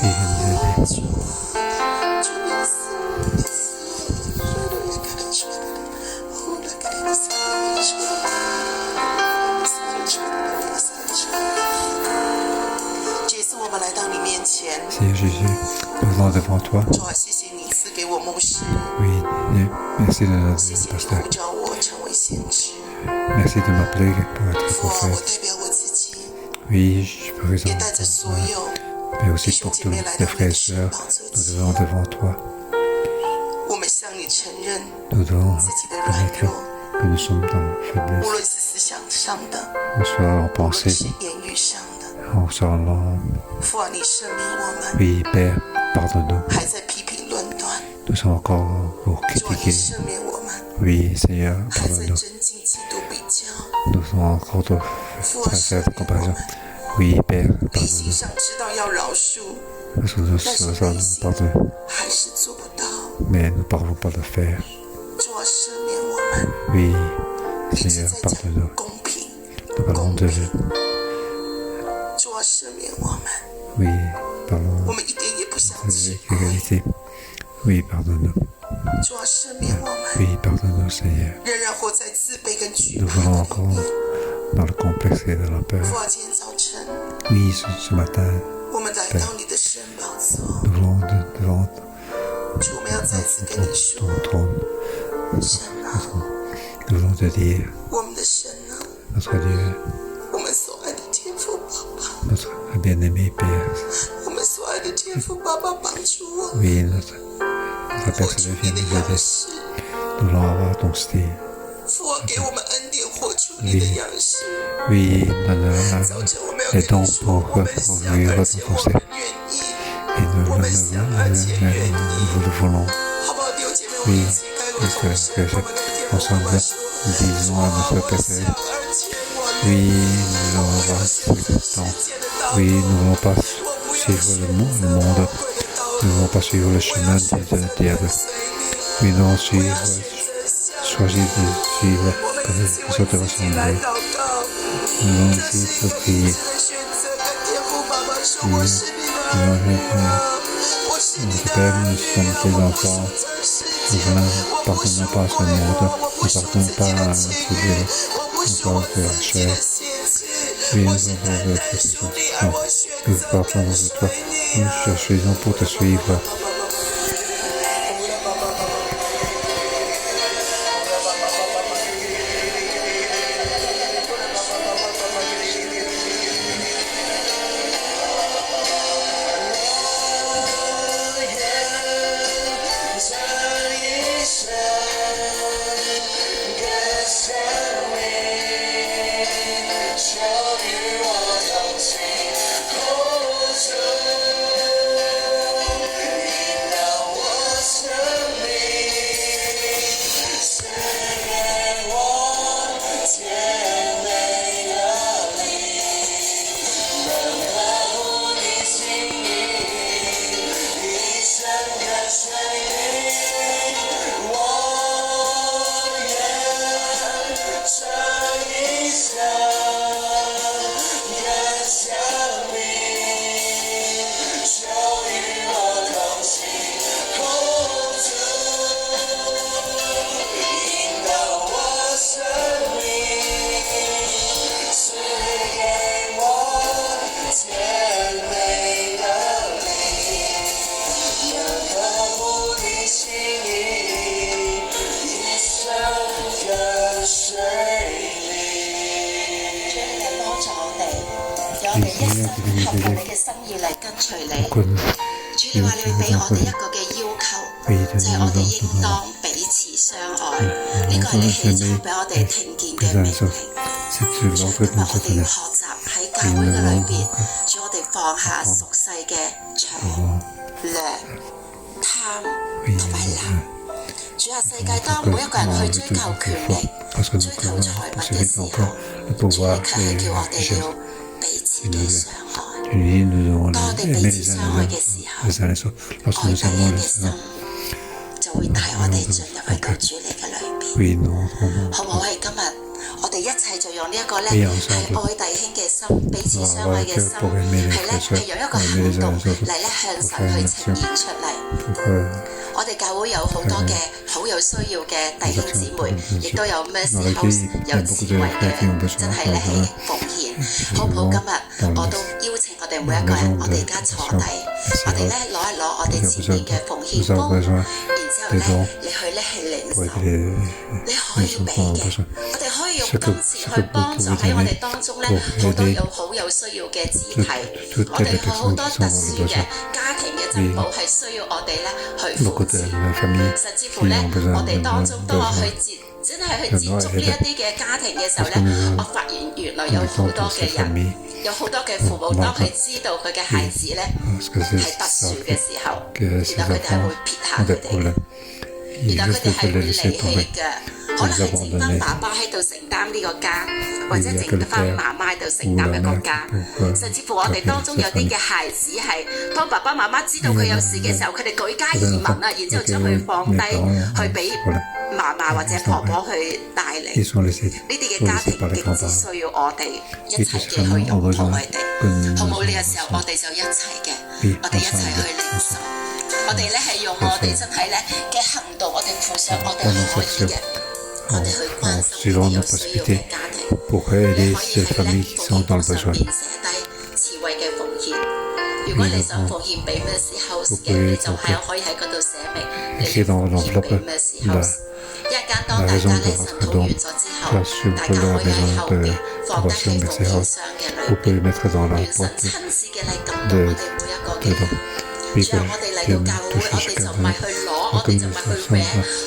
Oui, viens nous aider. Seigneur Jésus, nous venons devant toi. 主啊，谢谢你赐给我牧师， Oui, et merci de 谢 notre 谢你 pasteur. 呼召我成为先知。 Merci de m'appeler pour être 父啊，我 prophète. 代表我自己， Oui, je peux 也 raison, 带着所有 mais 弟 aussi 兄 pour 姐 tous 妹来 les 到你 frères 的 et 神 sœurs, 宝座 nous 前， devons devant toi. 我们向你承认 Nous devons 自己的软 admettre 弱， que nous sommes dans la 无 faiblesse, 论是思想上的， on soit en 无论 pensée, 是言语上的。 on soit en langue. 父啊，你赦免我们， Oui, Père, pardonne-nous. 还在批评论断。 Nous sommes encore pour 主啊，你 critiquer. 赦免我们， Oui, Seigneur, 还在 pardonne-nous. 增进嫉妒比较。 Nous sommes encore de 父啊，赦 faire de 免我 comparaison. 们， Oui, Père, 理性 pardonne-nous. 上知道要饶恕， Parce que nous 但是 sommes 内心 pardonnés, 还是做不到。 mais nous ne parvenons pas de le faire. 主啊，赦免我们， Oui, 一直 Seigneur, 在讲 pardonne-nous. 公平。 Nous parlons de 主啊，赦免我们， oui, parlons 我们一点也不想 de 吃亏。 l'égalité. Oui, pardonne-nous. 主啊，赦免我们， Oui, pardonne-nous, Seigneur. 仍然活在自卑跟惧 Nous 怕 voulons 的里 encore 面。 dans le complexe et dans la peur. 父啊，今天早晨， Oui, ce matin, 我们来到你的神宝座， nous voulons devant 主，我们要再次跟你说， ton trône. 神啊， Nous voulons te dire, 我们的神啊， notre Dieu, 我们所爱的天父爸爸， notre bien-aimé Père. 我们所爱的天父爸爸，帮助我们 Oui, notre Père 活出 Céleste, 你 viens 的 nous 样 aider. 式。 Nous voulons avoir ton style. 父啊，给我们恩典，活出你的样式。 Oui, donne 早晨我们要 les 跟你 dons 说， pour 我们想 vivre 而 ton 且我 conseil. 们愿意， Et nous 我们想而且愿意， nous le voulons. 好不好？弟兄姐妹，我们 Oui, 一起开口 parce 同声， que 我们跟天父爸 ensemble, 爸说： nous disons à 主啊， notre 我 Père 想 Céleste, 而且我 oui, 愿意。 nous allons 我 avoir 要 ce 行这世 temps. 界的道 Oui, 路， nous ne voulons pas 我不要 suivre 选 le 择 monde, 魔 nous 鬼的道 ne 路， voulons pas suivre le 我 chemin 要 du 选择跟 diable. 随你， Oui, nous 我 suivre, 要选择向 choisir de suivre 我们 comme 一起 nous 为 sommes 自己来 rassemblés. 祷告。 Nous allons 这是 ici 一 pour 个理 prier. 智的选择，跟天父爸爸说：“我是你的儿女啊，我是你的儿女啊，我不属这世界，我不属鬼魔，我不属自己的情欲，我不属自己的血气，我是单单属你，而我选择跟随你 Nous 啊。” choisissons pour te suivre. 哋一生合乎你嘅心意嚟跟隨你。主你話你會俾我哋一個嘅要求，就係我哋應當彼此相愛。呢個係你起初俾我哋聽見嘅命令。主今日我哋要學習喺教會嘅裏邊，主我哋放下俗世嘅搶、掠、貪同埋婪。主啊，世界當每一個人去追求權力、追求財物嘅時候，主你卻係叫我哋要彼此嘅相愛。當我哋彼此相愛嘅時候，愛弟兄嘅心就會帶我哋進入去到主你嘅裏邊。好唔好？係今日我哋一齊就用呢一個咧，係愛弟兄嘅心、彼此相愛嘅心，係咧係用一個行動嚟咧向神去呈現出嚟。我哋教會有好多嘅好有需要嘅弟兄姊妹，亦都有 Mercy House 有智慧嘅，真係咧係奉獻。好唔好？今日我都邀請我哋每一個人，我哋而家坐低，我哋咧攞一攞我哋前面嘅奉獻簿，然之後咧你去咧係領受，你可以俾嘅，我哋可以用金錢去幫助喺我哋當中咧好多好有需要嘅肢體，我哋有好多特殊嘅家庭嘅珍寶係需要我哋咧去扶持，甚至乎咧我哋當中當我去真係去接觸呢一啲嘅家庭嘅時候咧，我發現原來有好多嘅人，有好多嘅父母，當佢知道佢嘅孩子咧係特殊嘅時候，原來佢哋係會撇下佢哋，原來佢哋係會離棄嘅。可能係剩翻爸爸喺度承擔呢個家，或者剩翻媽媽喺度承擔一個家，甚至乎我哋當中有啲嘅孩子係當爸爸媽媽知道佢有事嘅時候，佢哋舉家移民啊，然之後將佢放低去俾嫲嫲或者婆婆去帶領。呢啲嘅家庭極之需要我哋一齊嘅去擁抱佢哋，好唔好？呢個時候我哋就一齊嘅，我哋一齊去領受，我哋咧係用我哋真係咧嘅行動，我哋付上我哋可以嘅。我哋去關心呢啲有需要嘅家庭，你可以喺咧奉獻簿上邊寫低慈惠嘅奉獻。如果你想奉獻俾 Mercy House 嘅，你就係可以喺嗰度寫明你奉獻俾 Mercy House。一陣間當大家咧神討完咗之後，大家可以喺後邊放低喺奉獻箱嘅裏邊，願神親自嘅嚟感動我哋每一個嘅人。最後我哋嚟到教會，我哋就唔係去攞，我哋就唔係去搲，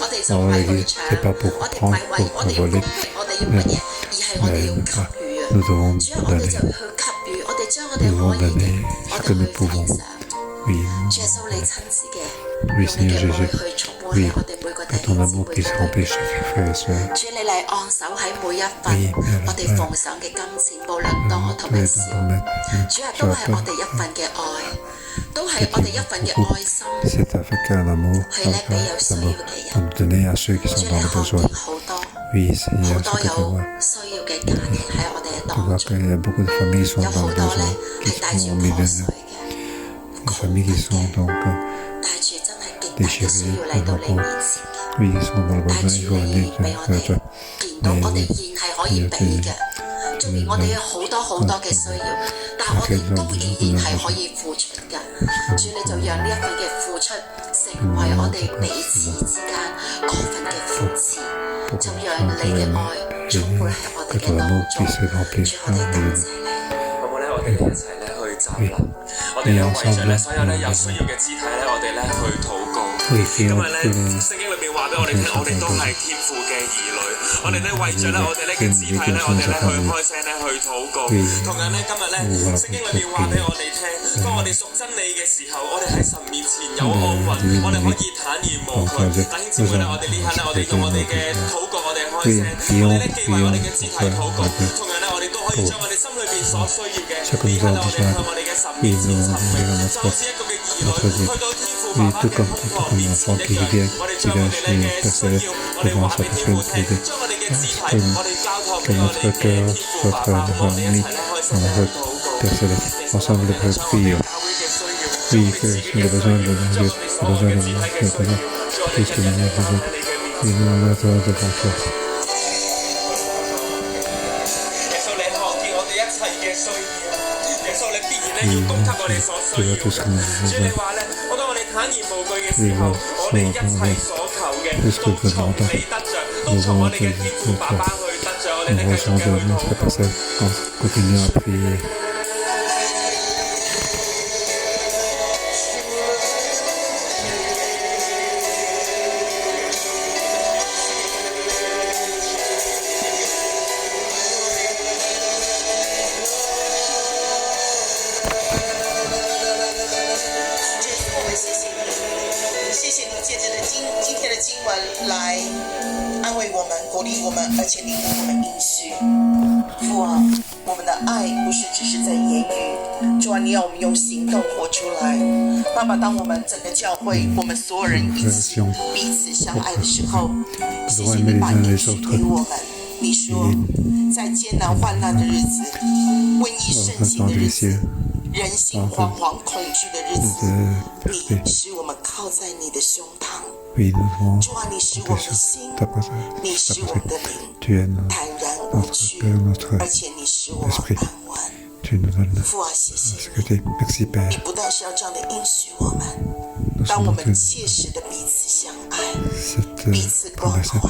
我哋就唔係去搶，我哋唔係為我哋要功利，我哋要乜嘢，而係我哋要給予啊！主要我哋就要去給予，我哋將我哋可以嘅，我哋去獻上。主耶穌你親自嘅，用你嘅愛去充滿喺我哋每個弟兄姊妹裏。主你嚟按手喺每一份我哋奉上嘅金錢，無論多同埋少，主啊都係我哋一份嘅愛。都係我哋一份嘅愛心，去咧俾有需要嘅人。主你看見好多好多有需要嘅家庭喺我哋嘅當中，有好多咧係帶住破碎嘅窮嘅，帶住真係極大嘅需要嚟到你面前嘅，帶住你俾我哋見到我哋現係可以俾嘅。縱然我哋有好多好多嘅需要，但係我哋都依然係可以付出㗎。主你就讓呢一份嘅付出成為我哋彼此之間嗰份嘅扶持，就讓你嘅愛充滿喺我哋嘅當中。主我哋感謝你。好唔好咧？我哋一齊咧去站立，我哋咧為著咧所有咧有需要嘅肢體咧，我哋咧去禱告。因為咧聖經裏邊話俾我哋聽，我哋都係天父嘅兒女。我哋咧為著咧我哋呢嘅肢體咧，我哋咧去開聲咧去禱告。同樣咧今日咧聖經裏邊話俾我哋聽，當我哋屬真理嘅時候，我哋喺神面前有安穩，我哋可以坦然無懼。弟兄姊妹咧，我哋呢刻咧，我哋用我哋嘅禱告，我哋開聲，我哋咧既為我哋嘅肢體禱告。同樣咧，我哋都可以將我哋心裏邊所需要嘅，呢刻咧我哋向我哋嘅神面前尋覓，就好似一個嘅兒女去到天父爸爸嘅胸膛面前一樣，我哋將我哋嘅需要，我哋話俾天父聽，將我哋嘅肢體，我哋交託俾我哋嘅天父爸爸，我哋一齊咧開聲去禱告。ensemble de prier. Oui, que j'ai besoin de Dieu, j'ai besoin de moi, j'ai besoin plus que nous avons besoin. Et nous en attendons de confiance. 耶穌你看見我哋一切嘅需要，耶穌你必然咧要供給我哋所需要嘅。主你話咧，當我哋坦然無懼嘅時候，我哋一切所求嘅都從你得着，都從我哋嘅天父爸爸去得着。我哋咧繼續嘅去禱告。经文来安慰我们、鼓励我们，而且领我们应许。父啊，我们的爱不是只是在言语，主啊，你要我们用行动活出来。爸爸，当我们整个教会，我们所有人一起彼此相爱的时候，谢谢你把应许给我们。你说，在艰难患难的日子、瘟疫盛行的日子、人心惶惶恐惧的日子，你使我们靠在你的胸膛。主啊，你使我们的心，你使我们的灵坦然无惧，而且你使我们安稳。父啊，谢谢你，你不但是要这样的应许我们，当我们切实的彼此相爱、彼此关怀、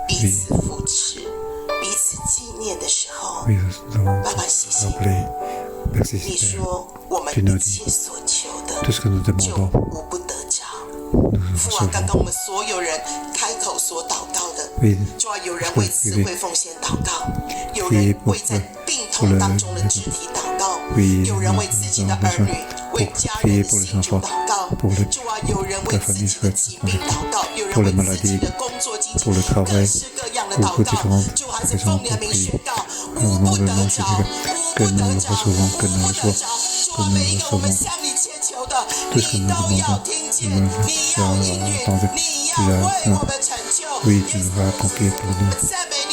彼此扶持、彼此纪念的时候，爸爸，谢谢你。你说我们一切所求的，就无不得着。父啊，刚刚我们所有人开口所祷告的，主啊，有人为慈惠奉献祷告，有人为在病痛当中的肢体祷告，有人为自己的儿女、为家人的信主祷告。主啊，有人为自己的疾病祷告，有人为自己的工作经济各式各样的祷告。主还是奉你的名宣告，无不得着，无不得着，无不得着。主啊，每一个我们向你切求的，你都要听见，你要应允，你要为我们成就。赞美你，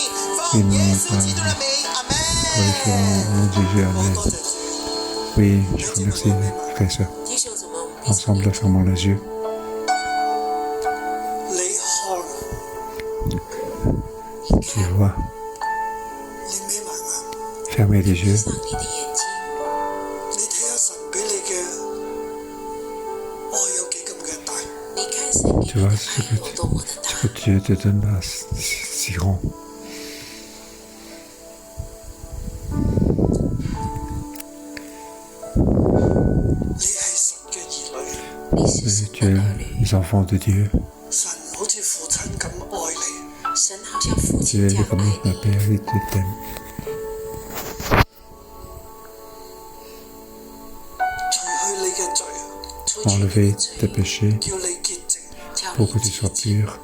奉耶稣基督的名，阿门。Oui, je vous remercie, frères et sœurs. Ensemble, fermons les yeux. Tu vois, fermez les yeux. Tu vois ce que Dieu te donne là, c'est si grand. Tu es les enfants de Dieu. Tu es comme un père, il t'aime. Enlever tes péchés pour que tu sois pur.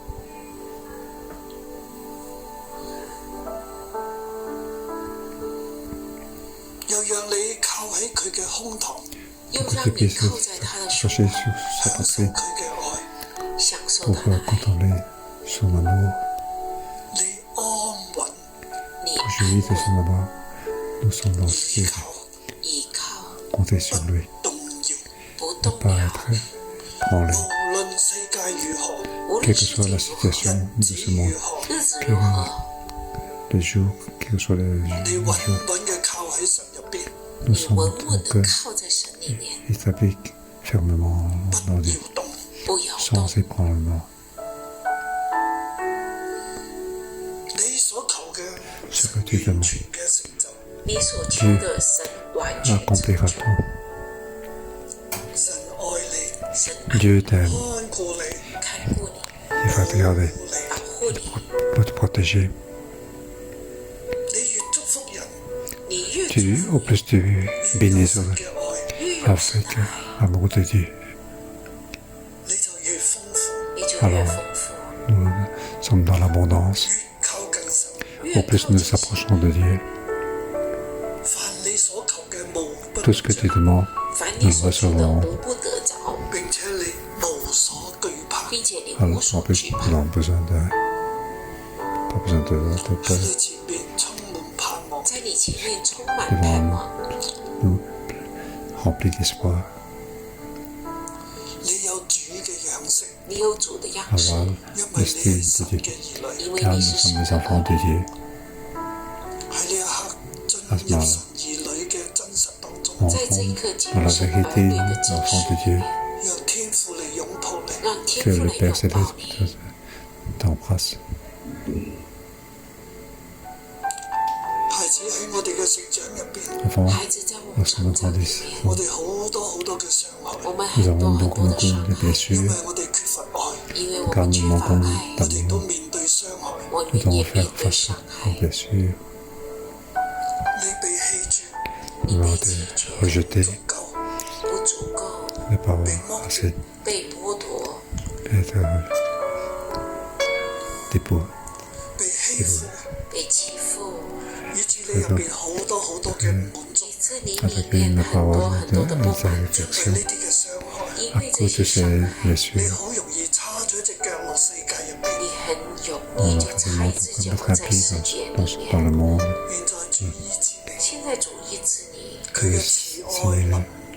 Pour que tu puisses chercher sur sa poitrine pour contempler son amour. Pour jouir de son amour, nous sommes dans ce qu'il est. Comptez sur lui. Ne pas être branlé. Quelle que soit la situation de ce monde, le jour, quel que soit le jour, nous sommes dans cœur établis fermement dans Dieu, sans ébranlement. Ce que tu demandes, Dieu accomplira tout. Dieu t'aime. Il va te garder, pour te protéger. Au plus tu bénis avec l'amour de Dieu. Alors, nous sommes dans l'abondance. Au plus nous nous approchons de Dieu. Tout ce que tu demandes, nous le recevons. Alors, en plus, nous n'avons pas besoin de peur. Devant nous, remplis d'espoir. Avoir l'estime de Dieu, car nous sommes les enfants de Dieu. À ce moment-là, on rentre dans la vérité des enfants de Dieu. Que le Père Céleste t'embrasse. Enfants, lorsque nous grandissons, nous avons beaucoup de blessures, car nous manquons d'amour. Nous devons faire face aux blessures. Nous avons été rejetés, ne pas avoir assez, être des pots. 被欺負，被欺负，以致你入邊好多好多嘅唔滿足，以致你 Avec 里面 une 很多 parole 很多的不 de 满 sa 足，因為 réflexion, 呢啲嘅傷害，因 à 為這 cause de 些 ces 傷害，你 blessures, 好容易叉咗隻腳落世界入邊。你很容易就插一隻腳在世界裡 dans 面。 le monde, 現在主醫治你，現在主醫治你，佢嘅慈愛臨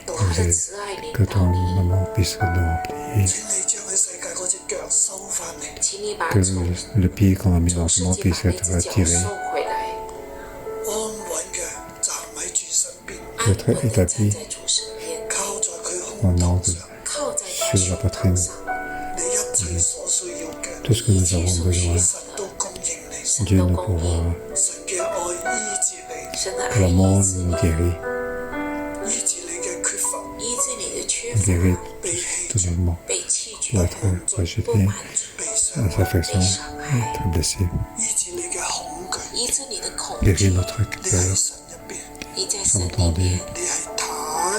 到他的你，慈愛臨 que 到 ton 你， amour puisse nous remplir, 請你將喺世界嗰隻腳收翻嚟。請你把 que 從 le pied qu'on a mis dans 從 ce 世 monde 界 puisse 把那 être 隻腳 retiré, 收回來，安穩嘅站喺主身邊，安穩地站在主身邊，靠在佢胸膛上，靠在他胸膛上，你一切所需要嘅， tout ce que nous avons besoin, 神都供應你。神 Dieu 都 nous 供應， pourvoira, 神嘅愛醫治你，神的愛 que l'amour 醫治 nous 你， guérit, 醫治你嘅缺乏，醫治你的缺 nous guérit 乏，被棄 tout 絕， notre monde, 被棄絕， notre 不 rejeté, 滿足，被傷 notre 害， affection, 被傷害， être blessé, 醫治你嘅恐懼。醫治你的恐 guérit 懼。 notre 你喺 cœur, 神入邊，你在神 sans 裡 attendre, 面，你係坦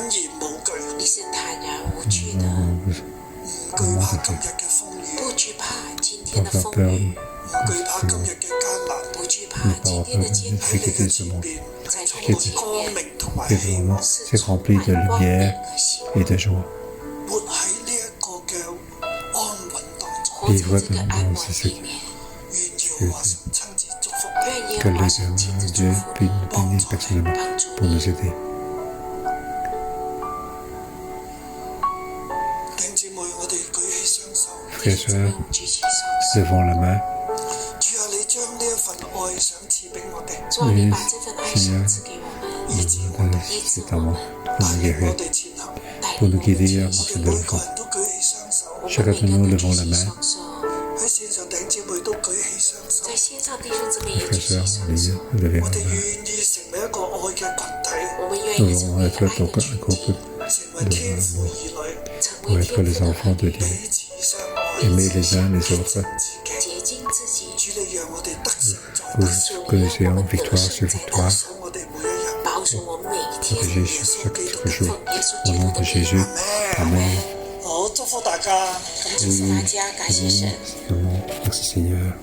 然無懼，你是坦然無懼的，唔懼怕今日嘅風雨，不懼怕今天 pas 的 faire 風 peur, 雨，唔懼怕今日嘅艱難。不懼怕今天的艱喺你嘅難。前邊，在你充的前面滿光明同埋 que 希 devant 望， nous, c'est rempli de lumière et de joie. 活喺呢一個嘅安穩當中。活在這個安穩裡面，願耶和華神親自祝福你，願耶 Que 和華 le 神親自祝 Dieu 福 puisse 你， nous bénir personnellement 幫助 pour nous 你。 aider. 弟兄姊妹，我哋舉起雙手， Frères et 姊妹， sœurs, 我們舉起雙手， levons la main, 主啊，你將呢一份愛想賜俾我哋，主啊，你把這份愛賞賜給我們，醫治我哋，醫治 c'est 我 à moi 們， pour 帶 nous 領我 guérir, 哋前行。帶 pour 領 nous 我們 guider 前 à 行。 marcher 每 de 個 l'avant. 人都舉起雙手，我們 Chacun 每 de 個 nous 人都 levons 舉 la 起 main. 雙手，喺線上弟兄姊妹都舉起雙手在。線上弟兄姊妹也舉 Frères et 起 sœurs, 雙手。 levez 我 la 哋 main. 願意成為一個愛嘅群體，我們願 Nous 意成 allons 為一 être 個愛的 donc un 群 groupe 體，成為天父兒女，成 pour 為 être 天 les 父的 enfants 兒 de 女， Dieu, 彼此相愛。 aimer les uns les 潔 autres, 淨自己，潔淨自己，主你讓我哋得勝在 pour 得勝， que nous ayons victoire sur 保 victoire, 守我哋每一日。保守我們每一天。 protéger chaque jour. 奉耶穌 Au 基督 nom 的 de 名， Jésus, Amen. 好，祝福大家。祝福大家，感謝神。 Merci Seigneur.